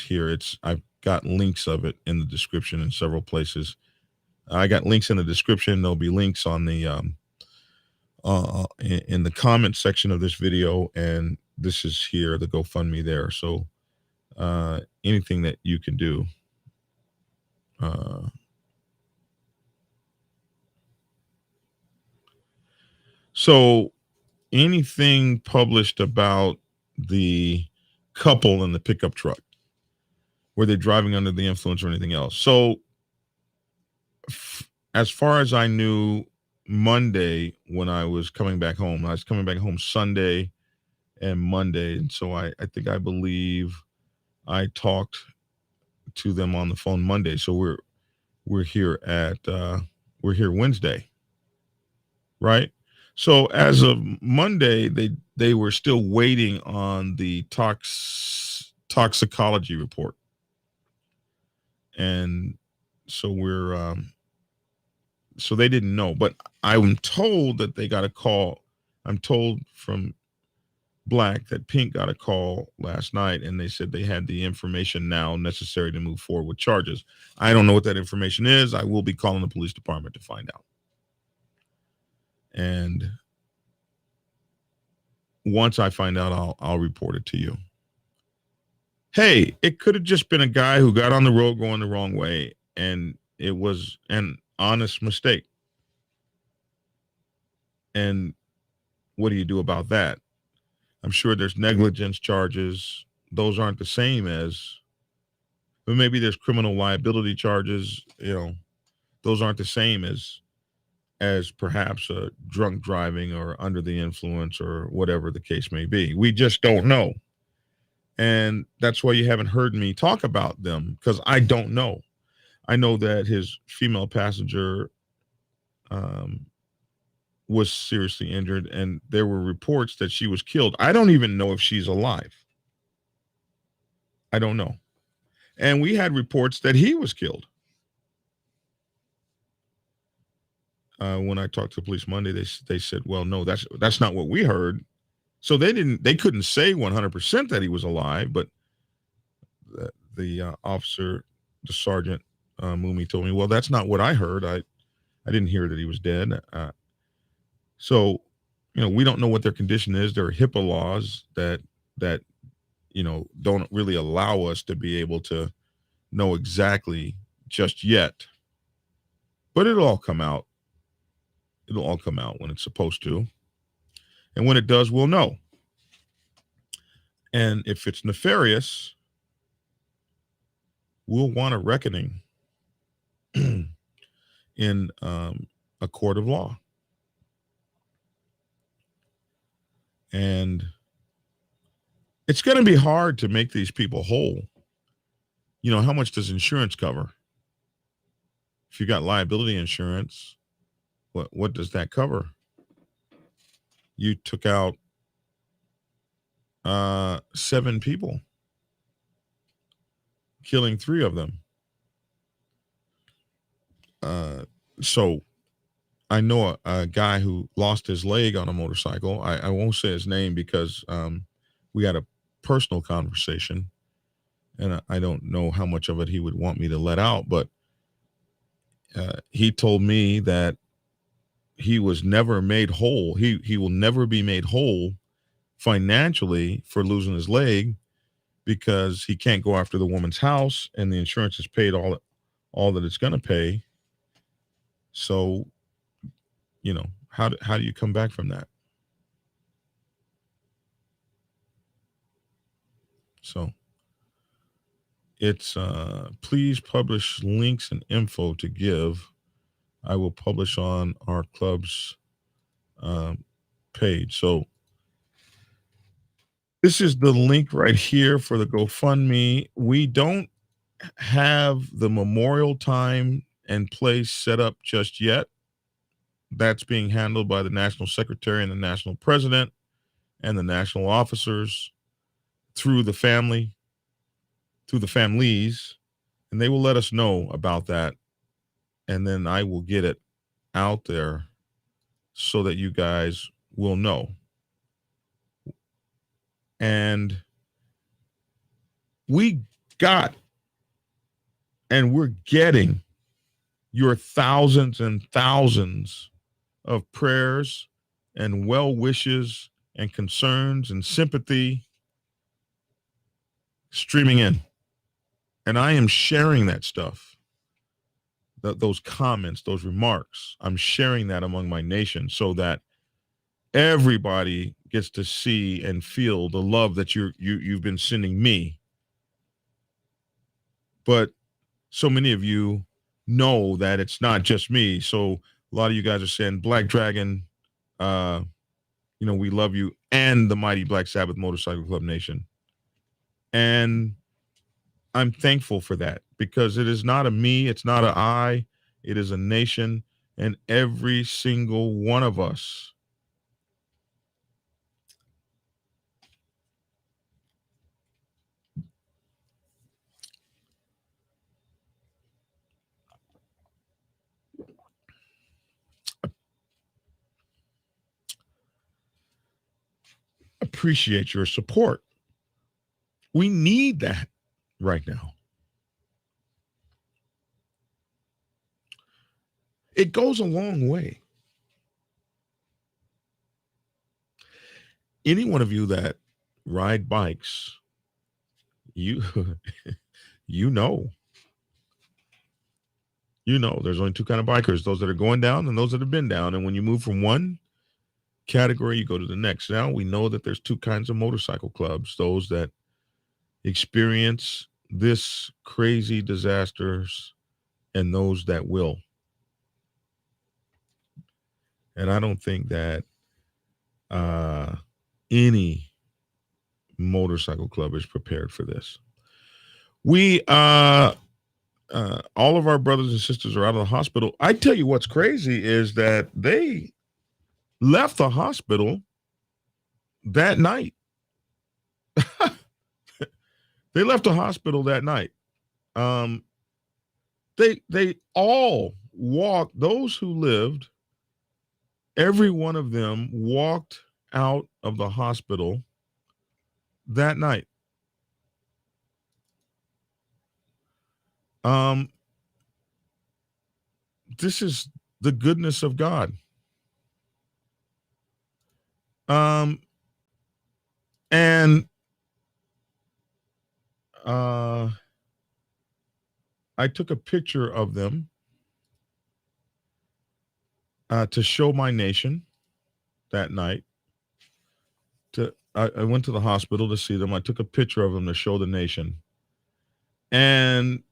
here. I've got links of it in the description in several places. I got links in the description. There'll be links on the in the comment section of this video, and this is here, the GoFundMe there. So anything that you can do So anything published about the couple in the pickup truck, were they driving under the influence or anything else? So as far as I knew, Monday when I was coming back home, I was coming back home Sunday and Monday. And so I believe I talked to them on the phone Monday. So we're here Wednesday, right? So as of Monday, they were still waiting on the toxicology report. And so so they didn't know, but I'm told that they got a call. I'm told from Black that Pink got a call last night, and they said they had the information now necessary to move forward with charges. I don't know what that information is. I will be calling the police department to find out. And once I find out, I'll report it to you. Hey, it could have just been a guy who got on the road going the wrong way, and it was an honest mistake. And what do you do about that? I'm sure there's negligence charges. Those aren't the same as, but maybe there's criminal liability charges. Those aren't the same as perhaps a drunk driving or under the influence or whatever the case may be. We just don't know. And that's why you haven't heard me talk about them, because I don't know. I know that his female passenger was seriously injured, and there were reports that she was killed. I don't even know if she's alive. I don't know. And we had reports that he was killed. When I talked to the police Monday, they said, well, no, that's not what we heard. So they couldn't say 100% that he was alive, but the officer, the sergeant, Mumi, told me, well, that's not what I heard. I didn't hear that he was dead. So, we don't know what their condition is. There are HIPAA laws that don't really allow us to be able to know exactly just yet. But it'll all come out. It'll all come out when it's supposed to. And when it does, we'll know. And if it's nefarious, we'll want a reckoning in a court of law. And it's going to be hard to make these people whole. How much does insurance cover? If you got liability insurance, what does that cover? You took out 7 people, killing 3 of them. So I know a guy who lost his leg on a motorcycle. I won't say his name because we had a personal conversation, and I don't know how much of it he would want me to let out, but he told me that he was never made whole. He will never be made whole financially for losing his leg, because he can't go after the woman's house, and the insurance has paid all that it's going to pay. So, how do you come back from that? So it's please publish links and info to give. I will publish on our club's page. So this is the link right here for the GoFundMe. We don't have the memorial time and place set up just yet. That's being handled by the national secretary and the national president and the national officers through the families, and they will let us know about that. And then I will get it out there so that you guys will know. And we got, and we're getting your thousands and thousands of prayers and well wishes and concerns and sympathy streaming in. And I am sharing that stuff. those comments, those remarks. I'm sharing that among my nation so that everybody gets to see and feel the love that you've been sending me. But so many of you know that it's not just me. So a lot of you guys are saying, Black Dragon, we love you, and the Mighty Black Sabbath Motorcycle Club Nation. And I'm thankful for that, because it is not a me, it's not a I, it is a nation, and every single one of us appreciate your support. We need that right now. It goes a long way. Any one of you that ride bikes, you know there's only two kind of bikers, those that are going down and those that have been down. And when you move from one category, you go to the next. Now we know that there's two kinds of motorcycle clubs: those that experience this crazy disasters and those that will. And I don't think that any motorcycle club is prepared for this. We all of our brothers and sisters are out of the hospital. I tell you what's crazy is that they left the hospital that night. They left the hospital that night. They all walked, those who lived, every one of them walked out of the hospital that night. This is the goodness of God. And I took a picture of them to show my nation that night. I went to the hospital to see them. I took a picture of them to show the nation. And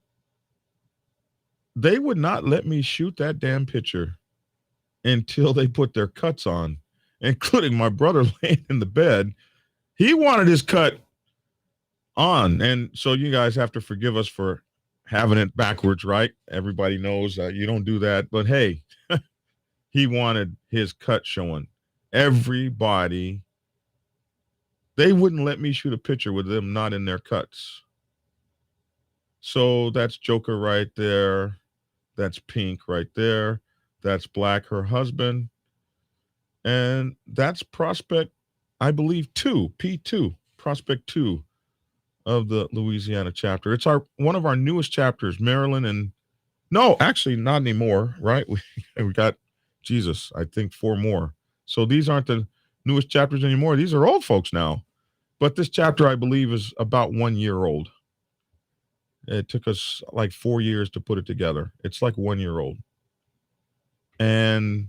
they would not let me shoot that damn picture until they put their cuts on, including my brother laying in the bed. He wanted his cut on. And so you guys have to forgive us for having it backwards, right? Everybody knows you don't do that. But hey, he wanted his cut showing. Everybody, they wouldn't let me shoot a picture with them not in their cuts. So that's Joker right there. That's Pink right there. That's Black, her husband. And that's Prospect, I believe, 2, P2, Prospect 2 of the Louisiana chapter. It's one of our newest chapters, Maryland. And no, actually not anymore, right? We got, Jesus, I think 4 more. So these aren't the newest chapters anymore. These are old folks now. But this chapter, I believe, is about 1 year old. It took us like 4 years to put it together. It's like 1 year old. And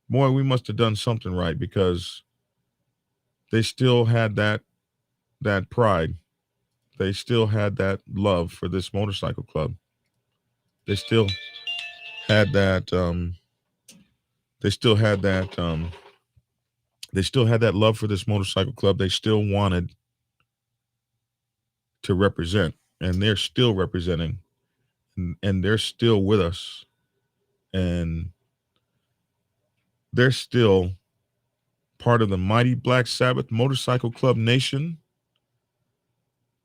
boy, we must have done something right, because they still had that pride. They still had that love for this motorcycle club. They still had that they still had that love for this motorcycle club. They still wanted to represent, and they're still representing, and they're still with us, and they're still part of the Mighty Black Sabbath Motorcycle Club Nation.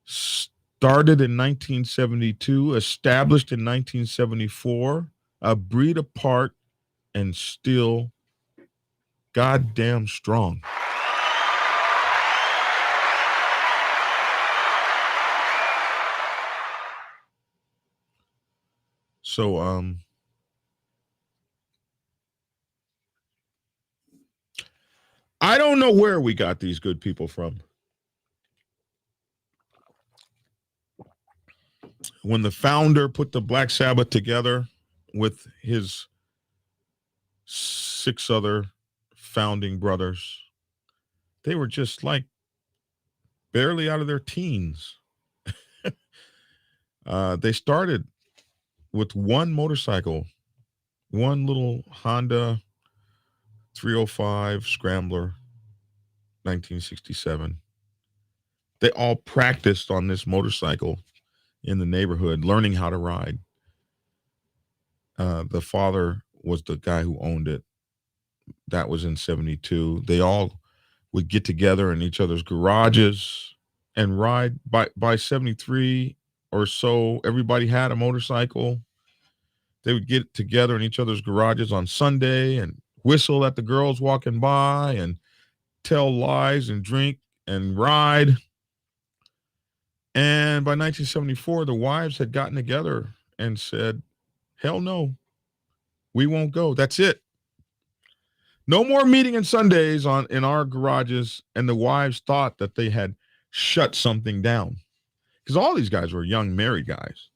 Started in 1972, established in 1974, a breed apart, and still goddamn strong. So I don't know where we got these good people from. when the founder put the Black Sabbath together with his 6 other founding brothers, they were just like barely out of their teens. They started with one motorcycle, one little Honda 305 Scrambler, 1967. They all practiced on this motorcycle in the neighborhood, learning how to ride. The father was the guy who owned it. That was in 72. They all would get together in each other's garages and ride. By 73 or so, everybody had a motorcycle. They would get together in each other's garages on Sunday and whistle at the girls walking by and tell lies and drink and ride. And by 1974, the wives had gotten together and said, hell no, we won't go. That's it. No more meeting on Sundays in our garages. And the wives thought that they had shut something down because all these guys were young married guys.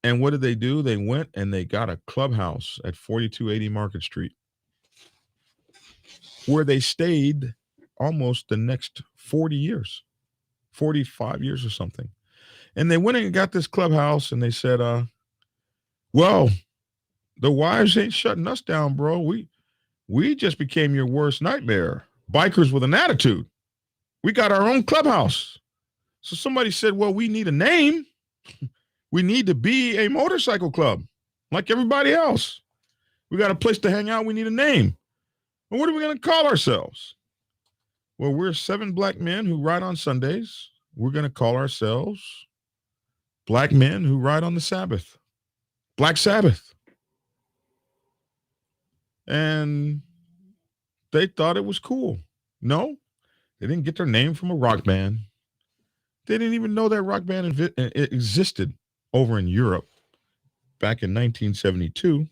And what did they do? They went and they got a clubhouse at 4280 Market Street, where they stayed almost the next 40 years, 45 years or something. And they went and got this clubhouse and they said, well, the wives ain't shutting us down, bro. We just became your worst nightmare. Bikers with an attitude. We got our own clubhouse. So somebody said, well, we need a name. We need to be a motorcycle club like everybody else. We got a place to hang out. We need a name. Well, what are we going to call ourselves? Well, we're 7 black men who ride on Sundays. We're going to call ourselves Black Men Who Ride on the Sabbath. Black Sabbath. And they thought it was cool. No, they didn't get their name from a rock band. They didn't even know that rock band existed over in Europe back in 1972.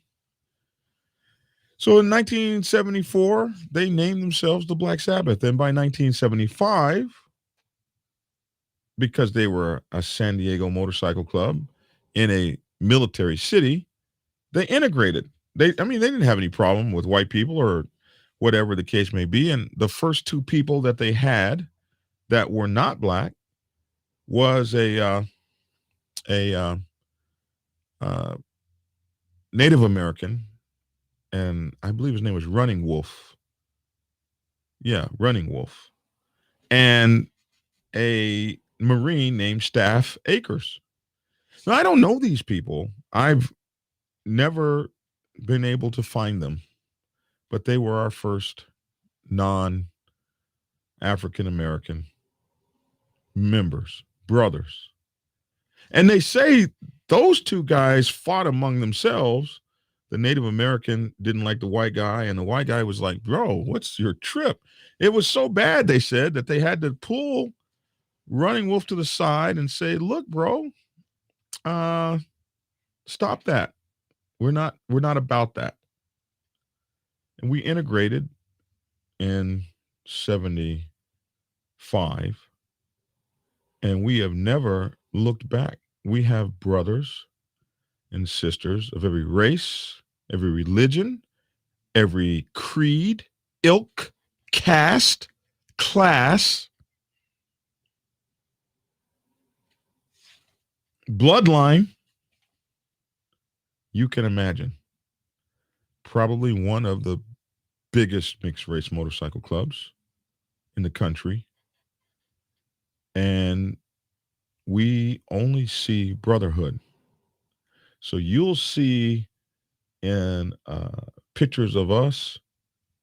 So in 1974, they named themselves the Black Sabbath. And by 1975, because they were a San Diego motorcycle club in a military city, they integrated. They didn't have any problem with white people or whatever the case may be. And the first 2 people that they had that were not black was a Native American, and I believe his name was Running Wolf. Yeah, Running Wolf. And a Marine named Staff Akers. Now, I don't know these people. I've never been able to find them, but they were our first non-African American members, brothers. And they say those 2 guys fought among themselves. The Native American didn't like the white guy, and the white guy was like, bro, what's your trip? It was so bad, they said, that they had to pull Running Wolf to the side and say, look, bro, stop that. We're not about that. And we integrated in 75, and we have never looked back. We have brothers and sisters of every race, every religion, every creed, ilk, caste, class, bloodline. You can imagine. Probably one of the biggest mixed race motorcycle clubs in the country. And we only see brotherhood. So you'll see in pictures of us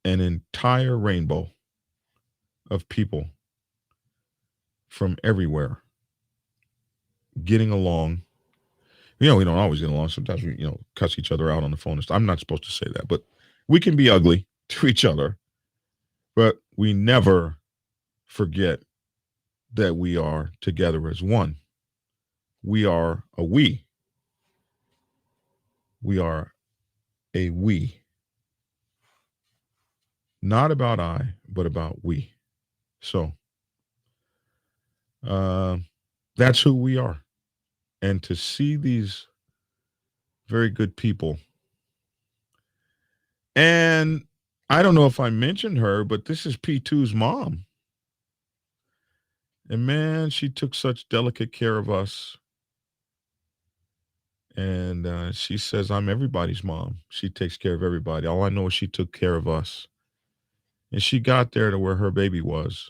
an entire rainbow of people from everywhere getting along. We don't always get along. Sometimes we, cuss each other out on the phone. I'm not supposed to say that, but we can be ugly to each other, but we never forget that we are together as one. We are a we. We are a we. Not about I, but about we. So that's who we are. And to see these very good people. And I don't know if I mentioned her, but this is P2's mom. And man, she took such delicate care of us. And she says, I'm everybody's mom. She takes care of everybody. All I know is she took care of us. And she got there to where her baby was.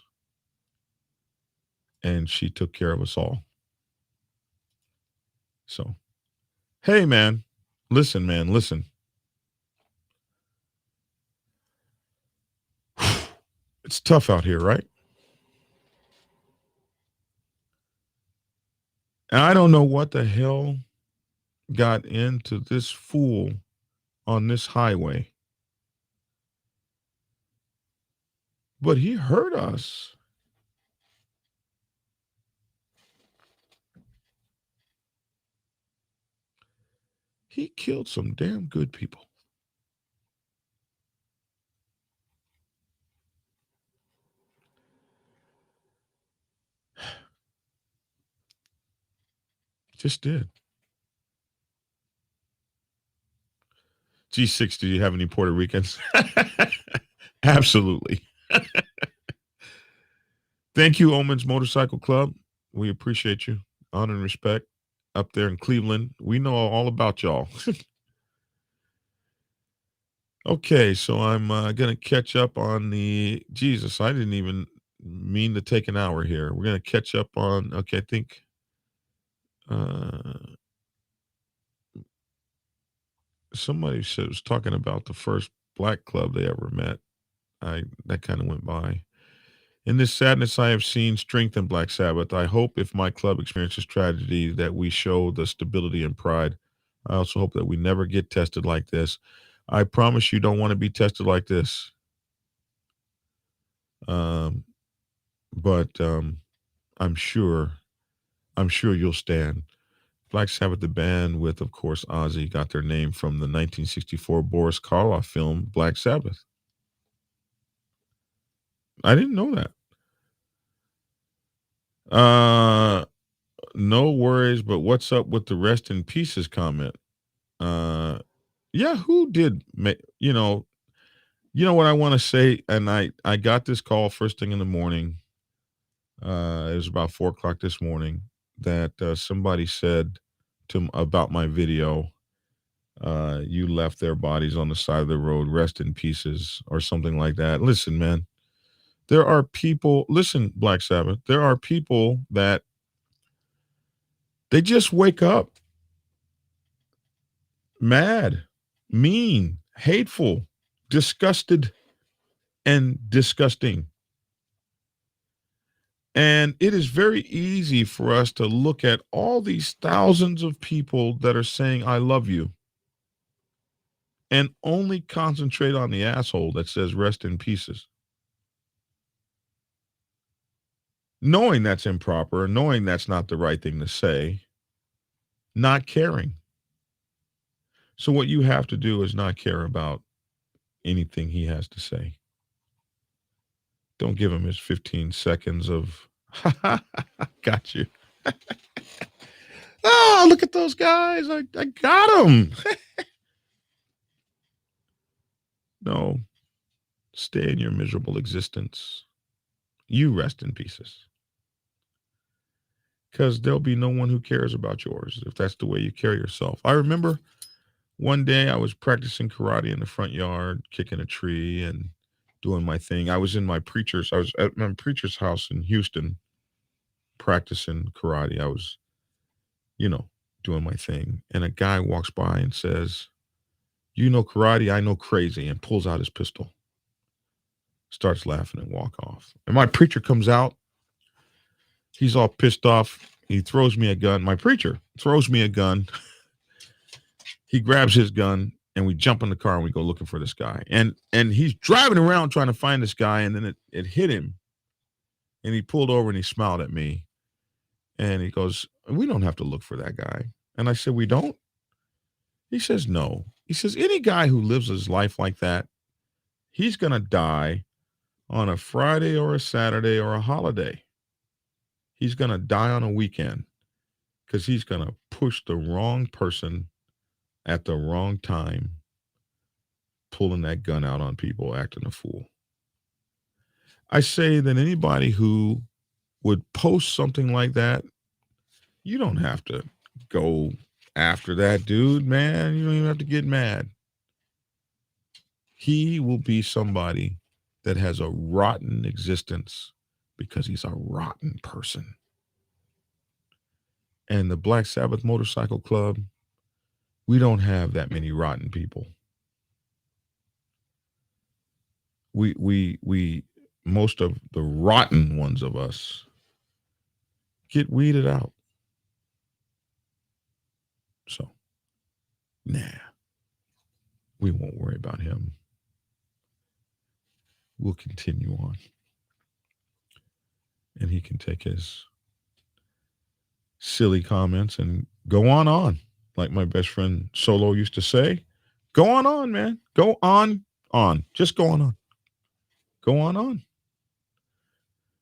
And she took care of us all. So, hey, man, listen. It's tough out here, right? And I don't know what the hell got into this fool on this highway. But he hurt us. He killed some damn good people. Just did. G6, do you have any Puerto Ricans? Absolutely. Thank you, Omens Motorcycle Club. We appreciate you. Honor and respect up there in Cleveland. We know all about y'all. Okay, so I'm going to catch up on the... Jesus, I didn't even mean to take an hour here. We're going to catch up on... Okay, I think... somebody was talking about the first black club they ever met. That kind of went by. In this sadness, I have seen strength in Black Sabbath. I hope if my club experiences tragedy that we show the stability and pride. I also hope that we never get tested like this. I promise you don't want to be tested like this. But I'm sure you'll stand. Black Sabbath, the band with, of course, Ozzy, got their name from the 1964 Boris Karloff film, Black Sabbath. I didn't know that. No worries, but what's up with the rest in pieces comment? Yeah, who did make, you know what I want to say? And I got this call first thing in the morning. It was about 4:00 this morning that somebody said about my video, you left their bodies on the side of the road, rest in pieces, or something like that. Listen, man, there are people, listen, Black Sabbath, there are people that they just wake up mad, mean, hateful, disgusted, and disgusting. And it is very easy for us to look at all these thousands of people that are saying, I love you, and only concentrate on the asshole that says rest in pieces. Knowing that's improper, knowing that's not the right thing to say, not caring. So what you have to do is not care about anything he has to say. Don't give him his 15 seconds of, got you. Oh, look at those guys. I got them. No, stay in your miserable existence. You rest in pieces. Because there'll be no one who cares about yours if that's the way you carry yourself. I remember one day I was practicing karate in the front yard, kicking a tree and doing my thing. I was at my preacher's house in Houston practicing karate. I was, doing my thing. And a guy walks by and says, you know karate, I know crazy, and pulls out his pistol. Starts laughing and walk off. And my preacher comes out. He's all pissed off. He throws me a gun. My preacher throws me a gun. He grabs his gun and we jump in the car and we go looking for this guy. And he's driving around trying to find this guy. And then it hit him. And he pulled over and he smiled at me. And he goes, we don't have to look for that guy. And I said, we don't? He says, no. He says, any guy who lives his life like that, he's going to die on a Friday or a Saturday or a holiday. He's going to die on a weekend because he's going to push the wrong person at the wrong time, pulling that gun out on people, acting a fool. I say that anybody who would post something like that, you don't have to go after that dude, man. You don't even have to get mad. He will be somebody that has a rotten existence because he's a rotten person. And the Black Sabbath Motorcycle Club, we don't have that many rotten people. We most of the rotten ones of us get weeded out. So, nah, we won't worry about him. We'll continue on. And he can take his silly comments and go on. Like my best friend Solo used to say, go on, man. Go on. Just go on. Go on.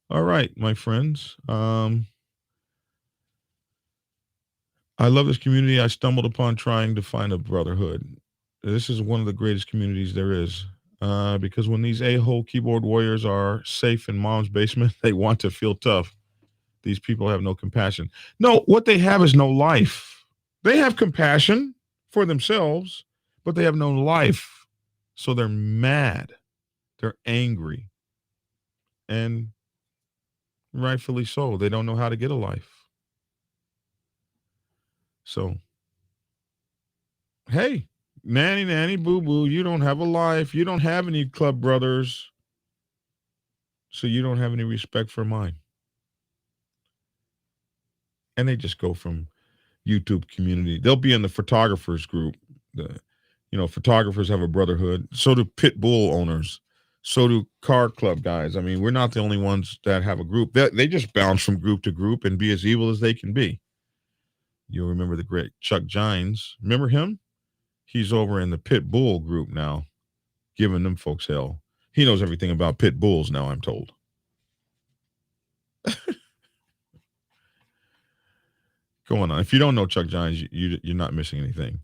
All right, my friends. I love this community I stumbled upon trying to find a brotherhood. This is one of the greatest communities there is. Because when these a-hole keyboard warriors are safe in mom's basement, they want to feel tough. These people have no compassion. No, what they have is no life. They have compassion for themselves, but they have no life. So they're mad. They're angry. And rightfully so. They don't know how to get a life. So, hey, nanny, boo-boo, you don't have a life. You don't have any club brothers. So you don't have any respect for mine. And they just go from YouTube community. They'll be in the photographers group. Photographers have a brotherhood. So do pit bull owners. So do car club guys. I mean, we're not the only ones that have a group. They just bounce from group to group and be as evil as they can be. You'll remember the great Chuck Gines. Remember him? He's over in the pit bull group now, giving them folks hell. He knows everything about pit bulls now, I'm told. Going on. If you don't know Chuck Gines, you're not missing anything.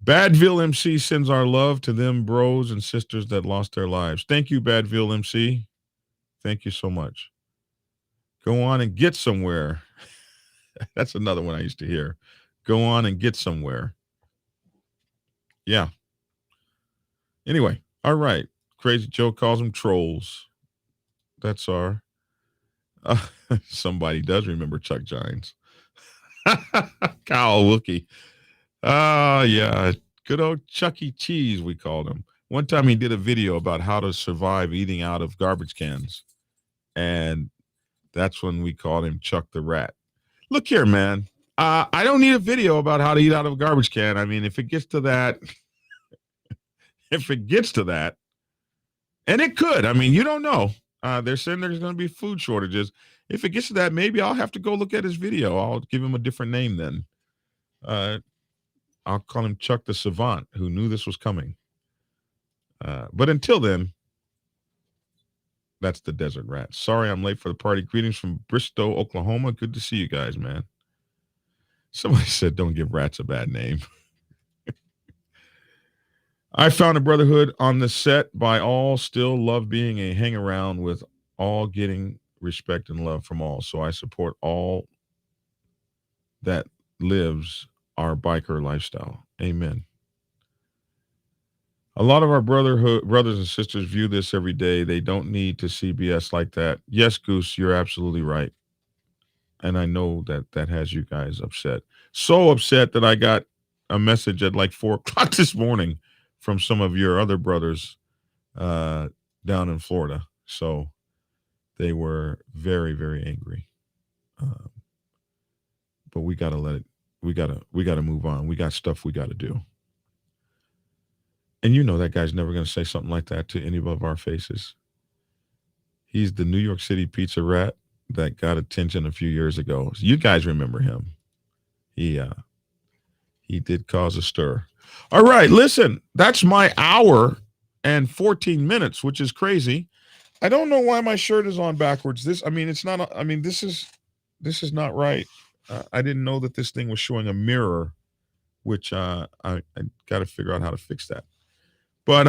Badville MC sends our love to them bros and sisters that lost their lives. Thank you, Badville MC. Thank you so much. Go on and get somewhere. That's another one I used to hear. Go on and get somewhere. Yeah. Anyway, all right. Crazy Joe calls them trolls. That's our. Somebody does remember Chuck Gines. Kyle Wilkie. Yeah. Good old Chuck E. Cheese, we called him. One time he did a video about how to survive eating out of garbage cans. And that's when we called him Chuck the Rat. Look here, man. I don't need a video about how to eat out of a garbage can. I mean, if it gets to that, and it could, I mean, you don't know. They're saying there's going to be food shortages. If it gets to that, maybe I'll have to go look at his video. I'll give him a different name then. I'll call him Chuck the Savant, who knew this was coming. But until then, that's the Desert Rat. Sorry I'm late for the party. Greetings from Bristow, Oklahoma. Good to see you guys, man. Somebody said don't give rats a bad name. I found a brotherhood on the set by all, still love being a hang around with all, getting respect and love from all. So I support all that lives our biker lifestyle. Amen. A lot of our brothers and sisters view this every day. They don't need to CBS like that. Yes, Goose, you're absolutely right. And I know that has you guys upset. So upset that I got a message at like 4:00 this morning from some of your other brothers down in Florida. So they were very, very angry. But we got to let it, we got to move on. We got stuff we got to do. And you know that guy's never going to say something like that to any of our faces. He's the New York City pizza rat that got attention a few years ago. You guys remember him. He did cause a stir. All right, listen, that's my hour and 14 minutes, which is crazy. I don't know why my shirt is on backwards. This is not right. I didn't know that this thing was showing a mirror, which I got to figure out how to fix that. But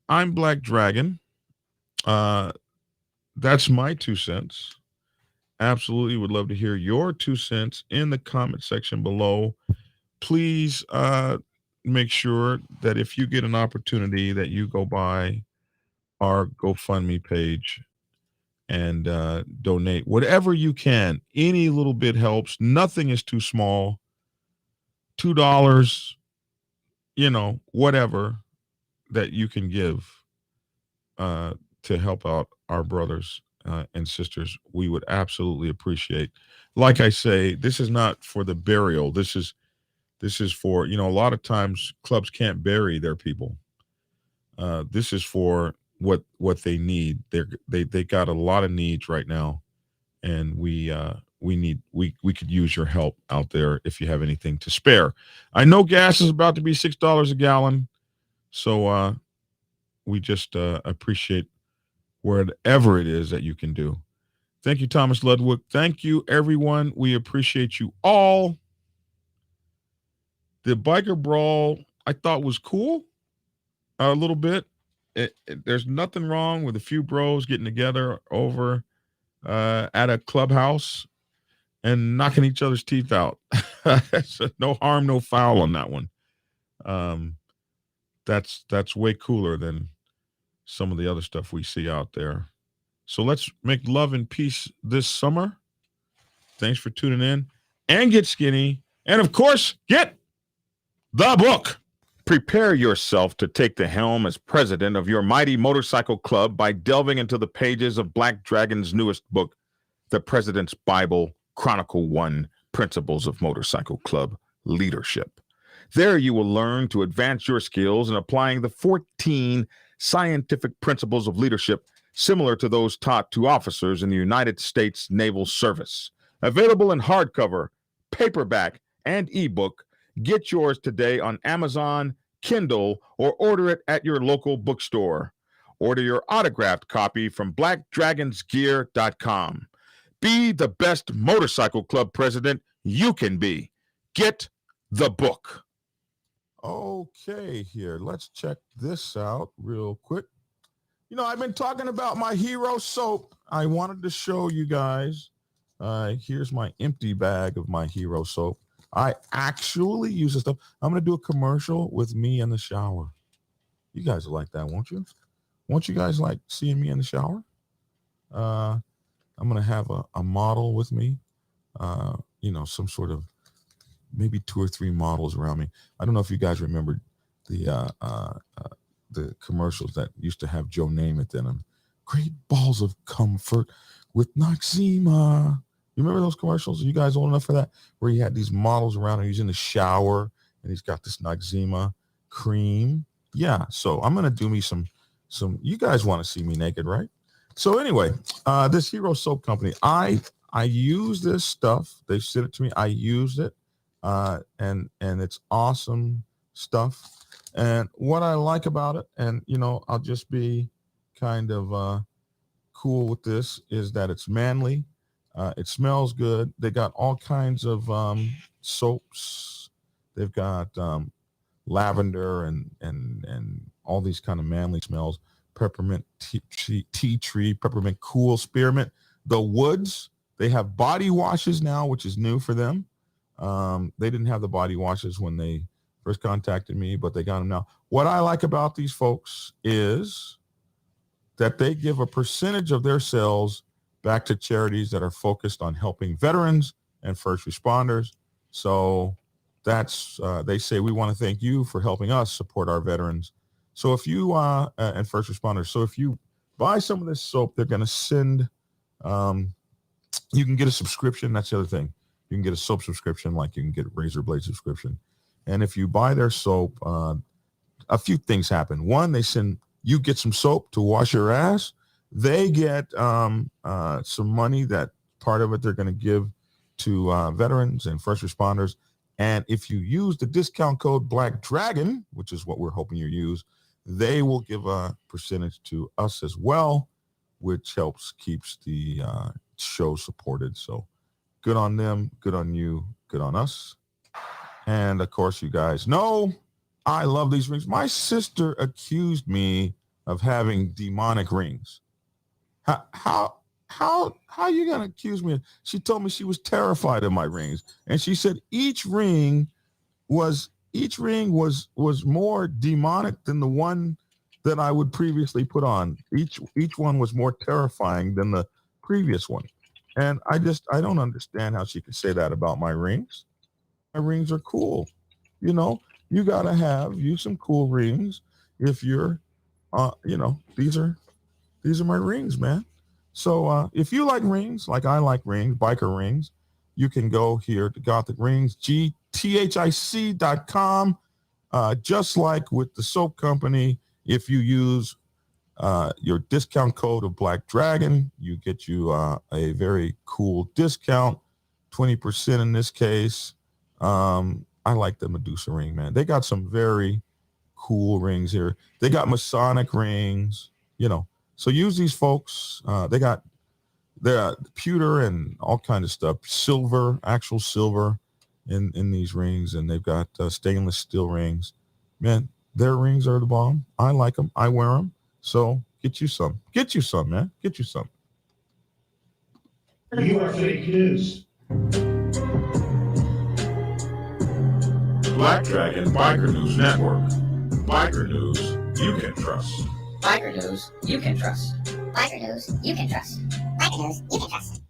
I'm Black Dragon. That's my 2 cents. Absolutely would love to hear your 2 cents in the comment section below. Please make sure that if you get an opportunity that you go by our GoFundMe page and donate whatever you can. Any little bit helps. Nothing is too small. $2, whatever that you can give to help out our brothers and sisters, we would absolutely appreciate. Like I say, this is not for the burial. This is for, a lot of times clubs can't bury their people. This is for what they need. They got a lot of needs right now, and we could use your help out there if you have anything to spare. I know gas is about to be $6 a gallon, so we just appreciate whatever it is that you can do. Thank you, Thomas Ludwig. Thank you, everyone. We appreciate you all. The biker brawl I thought was cool a little bit. There's nothing wrong with a few bros getting together over at a clubhouse and knocking each other's teeth out. So no harm, no foul on that one. That's way cooler than some of the other stuff we see out there. So let's make love and peace this summer. Thanks for tuning in, and get skinny, and of course, get the book. Prepare yourself to take the helm as president of your mighty motorcycle club by delving into the pages of Black Dragon's newest book, The President's Bible, Chronicle 1, Principles of Motorcycle Club Leadership. There you will learn to advance your skills in applying the 14 scientific principles of leadership similar to those taught to officers in the United States Naval Service. Available in hardcover, paperback, and ebook. Get yours today on Amazon, Kindle, or order it at your local bookstore. Order your autographed copy from blackdragonsgear.com. Be the best motorcycle club president you can be. Get the book. Okay, here. Let's check this out real quick. I've been talking about my hero soap. I wanted to show you guys. Here's my empty bag of my hero soap. I actually use this stuff. I'm going to do a commercial with me in the shower. You guys will like that, won't you? Won't you guys like seeing me in the shower? I'm going to have a model with me, some sort of maybe 2 or 3 models around me. I don't know if you guys remember the commercials that used to have Joe Namath in them. Great balls of comfort with Noxzema. You remember those commercials? Are you guys old enough for that? Where he had these models around and he's in the shower and he's got this Noxzema cream. Yeah, so I'm gonna do me some. You guys want to see me naked, right? So anyway, this Hero Soap Company, I use this stuff. They sent it to me. I used it, and it's awesome stuff. And what I like about it, and I'll just be kind of cool with this, is that it's manly. It smells good. They got all kinds of soaps. They've got lavender and all these kind of manly smells. Peppermint tea tree, peppermint cool, spearmint. The woods. They have body washes now, which is new for them. They didn't have the body washes when they first contacted me, but they got them now. What I like about these folks is that they give a percentage of their sales back to charities that are focused on helping veterans and first responders. So that's, they say, we want to thank you for helping us support our veterans. So if you, and first responders, so if you buy some of this soap, they're going to send, you can get a subscription. That's the other thing. You can get a soap subscription, like you can get a razor blade subscription. And if you buy their soap, a few things happen. One, you get some soap to wash your ass. They get some money, that part of it they're going to give to veterans and first responders. And if you use the discount code Black Dragon, which is what we're hoping you use, they will give a percentage to us as well, which keeps the show supported. So Good on them. Good on you. Good on us. And of course, you guys know I love these rings. My sister accused me of having demonic rings. How you gonna accuse me? She told me she was terrified of my rings, and she said each ring was more demonic than the one that I would previously put on. Each one was more terrifying than the previous one. And I don't understand how she could say that about my rings. My rings are cool. You know, you gotta have some cool rings if you're these are my rings, man. So if you like rings, like I like rings, biker rings, you can go here to Gothic Rings, gthic.com. Just like with the soap company, if you use your discount code of Black Dragon, you get you a very cool discount, 20% in this case. I like the Medusa ring, man. They got some very cool rings here. They got Masonic rings, So use these folks. They got pewter and all kind of stuff, silver, actual silver in these rings, and they've got stainless steel rings. Man, their rings are the bomb. I like them. I wear them. So get you some. Get you some, man. Get you some. You are fake news. Black Dragon Biker News Network. Biker news you can trust. Biker news you can trust. Biker news you can trust. Biker news you can trust.